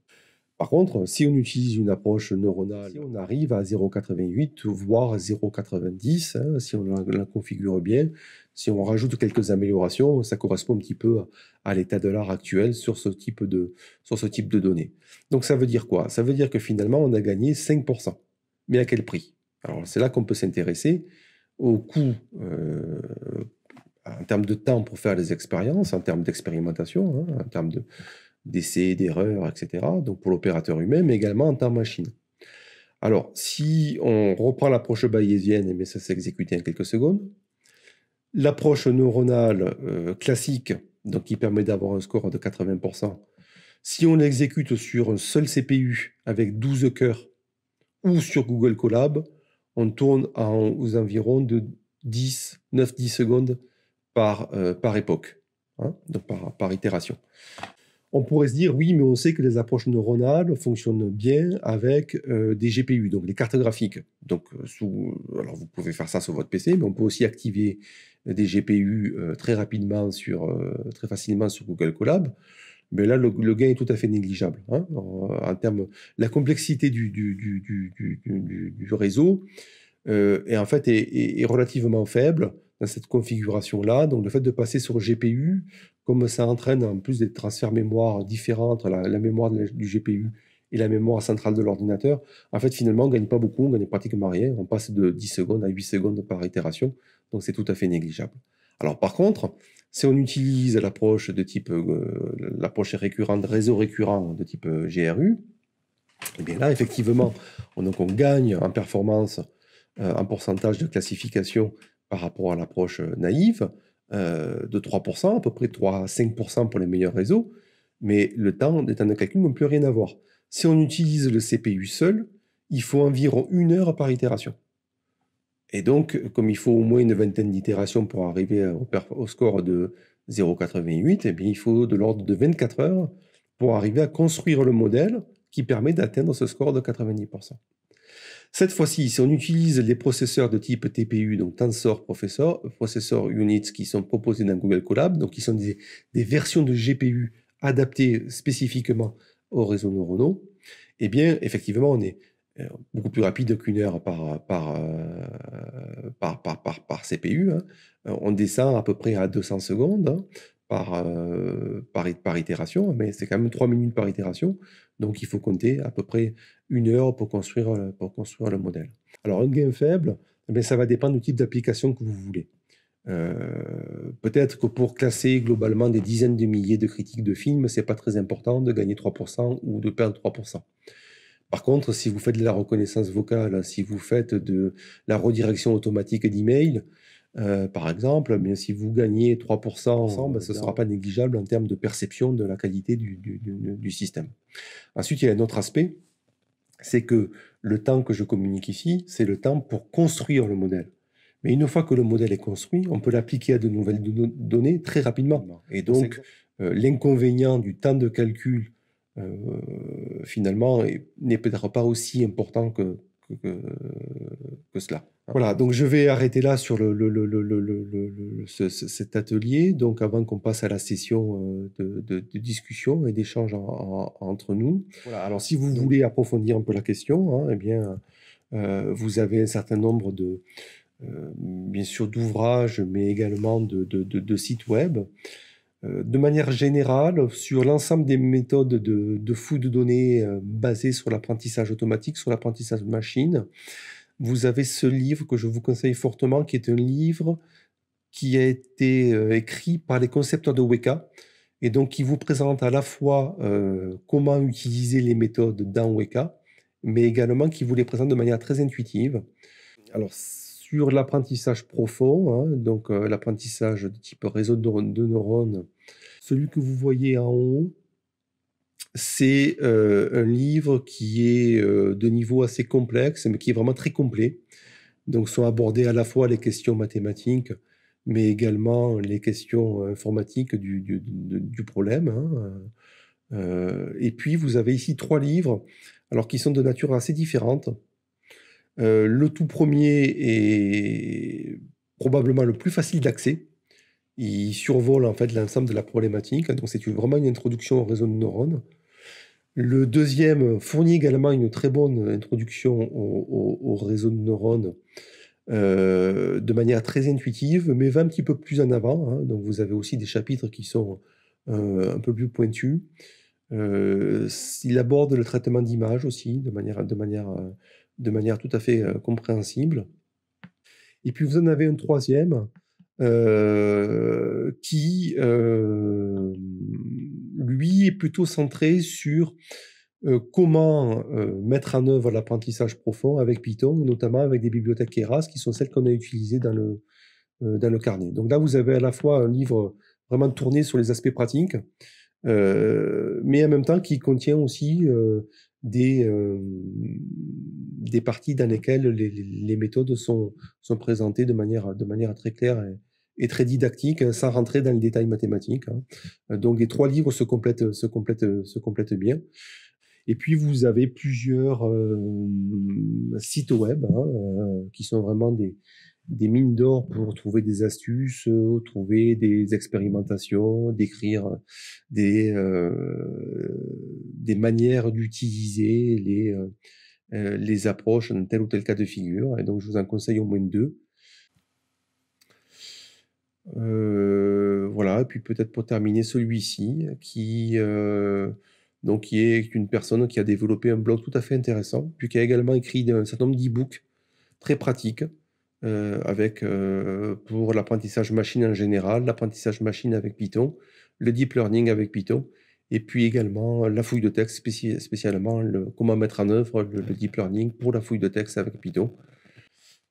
Par contre, si on utilise une approche neuronale, si on arrive à 0,88, voire 0,90, hein, si on la configure bien, si on rajoute quelques améliorations, ça correspond un petit peu à l'état de l'art actuel sur ce type de données. Donc ça veut dire quoi? Ça veut dire que finalement, on a gagné 5%. Mais à quel prix? Alors c'est là qu'on peut s'intéresser au coût en termes de temps pour faire les expériences, en termes d'expérimentation, hein, en termes d'essais, d'erreurs, etc. Donc pour l'opérateur humain, mais également en temps machine. Alors, si on reprend l'approche bayésienne, mais ça s'est exécuté en quelques secondes. L'approche neuronale classique, donc qui permet d'avoir un score de 80%, si on l'exécute sur un seul CPU avec 12 cœurs ou sur Google Colab, on tourne aux environs de 9-10 secondes par époque, hein, donc par itération. On pourrait se dire, oui, mais on sait que les approches neuronales fonctionnent bien avec des GPU, donc les cartes graphiques. Donc, alors vous pouvez faire ça sur votre PC, mais on peut aussi activer des GPU très rapidement, très facilement sur Google Colab. Mais là, le gain est tout à fait négligeable. Hein, en termes, la complexité du réseau est en fait est relativement faible dans cette configuration-là. Donc, le fait de passer sur GPU, comme ça entraîne en plus des transferts mémoire différents entre la mémoire du GPU et la mémoire centrale de l'ordinateur, en fait, finalement, on ne gagne pas beaucoup, on ne gagne pratiquement rien. On passe de 10 secondes à 8 secondes par itération. Donc, c'est tout à fait négligeable. Alors, par contre, si on utilise l'approche de type l'approche récurrente, réseau récurrent de type GRU, et bien là, effectivement, on gagne en performance, en pourcentage de classification par rapport à l'approche naïve. de 3%, à peu près 3 à 5% pour les meilleurs réseaux, mais le temps des temps de calcul n'ont plus rien à voir. Si on utilise le CPU seul, il faut environ 1 heure par itération. Et donc, comme il faut au moins une vingtaine d'itérations pour arriver au score de 0,88, eh bien, il faut de l'ordre de 24 heures pour arriver à construire le modèle qui permet d'atteindre ce score de 90%. Cette fois-ci, si on utilise les processeurs de type TPU, donc Tensor Processor Units, qui sont proposés dans Google Colab, donc qui sont des versions de GPU adaptées spécifiquement aux réseaux neuronaux, eh bien, effectivement, on est beaucoup plus rapide qu'une heure par CPU. Hein. On descend à peu près à 200 secondes hein, par itération, mais c'est quand même 3 minutes par itération. Donc, il faut compter à peu près 1 heure pour construire le modèle. Alors, un gain faible, eh ça va dépendre du type d'application que vous voulez. Peut-être que pour classer globalement des dizaines de milliers de critiques de films, c'est pas très important de gagner 3% ou de perdre 3%. Par contre, si vous faites de la reconnaissance vocale, si vous faites de la redirection automatique d'email, par exemple, mais si vous gagnez 3%, ce ne sera pas négligeable en termes de perception de la qualité du système. Ensuite, il y a un autre aspect, c'est que le temps que je communique ici, c'est le temps pour construire le modèle. Mais une fois que le modèle est construit, on peut l'appliquer à de nouvelles données très rapidement. Et donc, l'inconvénient du temps de calcul, finalement, n'est peut-être pas aussi important que cela. Voilà, donc je vais arrêter là sur cet atelier, donc avant qu'on passe à la session de discussion et d'échange entre nous. Voilà, alors si vous voulez approfondir un peu la question, hein, eh bien, vous avez un certain nombre bien sûr d'ouvrages, mais également de sites web. De manière générale, sur l'ensemble des méthodes de fouille de données basées sur l'apprentissage automatique, sur l'apprentissage machine, vous avez ce livre que je vous conseille fortement, qui est un livre qui a été écrit par les concepteurs de Weka, et donc qui vous présente à la fois comment utiliser les méthodes dans Weka, mais également qui vous les présente de manière très intuitive. Alors, sur l'apprentissage profond, hein, donc l'apprentissage de type réseau de neurones, celui que vous voyez en haut, c'est un livre qui est de niveau assez complexe, mais qui est vraiment très complet. Donc, sont abordées à la fois les questions mathématiques, mais également les questions informatiques du problème. Hein. Et puis, vous avez ici 3 livres, alors qui sont de nature assez différente. Le tout premier est probablement le plus facile d'accès. Il survole en fait l'ensemble de la problématique, donc c'est vraiment une introduction au réseau de neurones. Le deuxième fournit également une très bonne introduction au réseau de neurones de manière très intuitive, mais va un petit peu plus en avant. Hein. Donc vous avez aussi des chapitres qui sont un peu plus pointus. Il aborde le traitement d'images aussi de manière tout à fait compréhensible. Et puis vous en avez un troisième qui, lui, est plutôt centré sur comment mettre en œuvre l'apprentissage profond avec Python, et notamment avec des bibliothèques Keras, qui sont celles qu'on a utilisées dans le carnet. Donc là, vous avez à la fois un livre vraiment tourné sur les aspects pratiques, mais en même temps qui contient aussi des parties dans lesquelles les méthodes sont présentées de manière très claire et très didactique, sans rentrer dans les détails mathématiques. Hein. Donc les 3 livres se complètent bien. Et puis vous avez plusieurs sites web hein, qui sont vraiment des mines d'or pour trouver des astuces, trouver des expérimentations, décrire des manières d'utiliser les approches dans tel ou tel cas de figure. Et donc, je vous en conseille au moins 2. Voilà, et puis peut-être pour terminer, celui-ci, qui est une personne qui a développé un blog tout à fait intéressant, puis qui a également écrit un certain nombre d'e-books très pratiques, pour l'apprentissage machine en général, l'apprentissage machine avec Python, le deep learning avec Python, et puis également la fouille de texte, spécialement comment mettre en œuvre le deep learning pour la fouille de texte avec Python.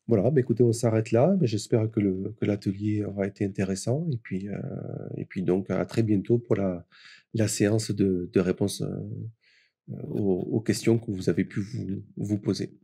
Voilà, bah, écoutez, on s'arrête là. Bah, j'espère que l'atelier aura été intéressant et puis donc à très bientôt pour la séance de réponse, aux questions que vous avez pu vous poser.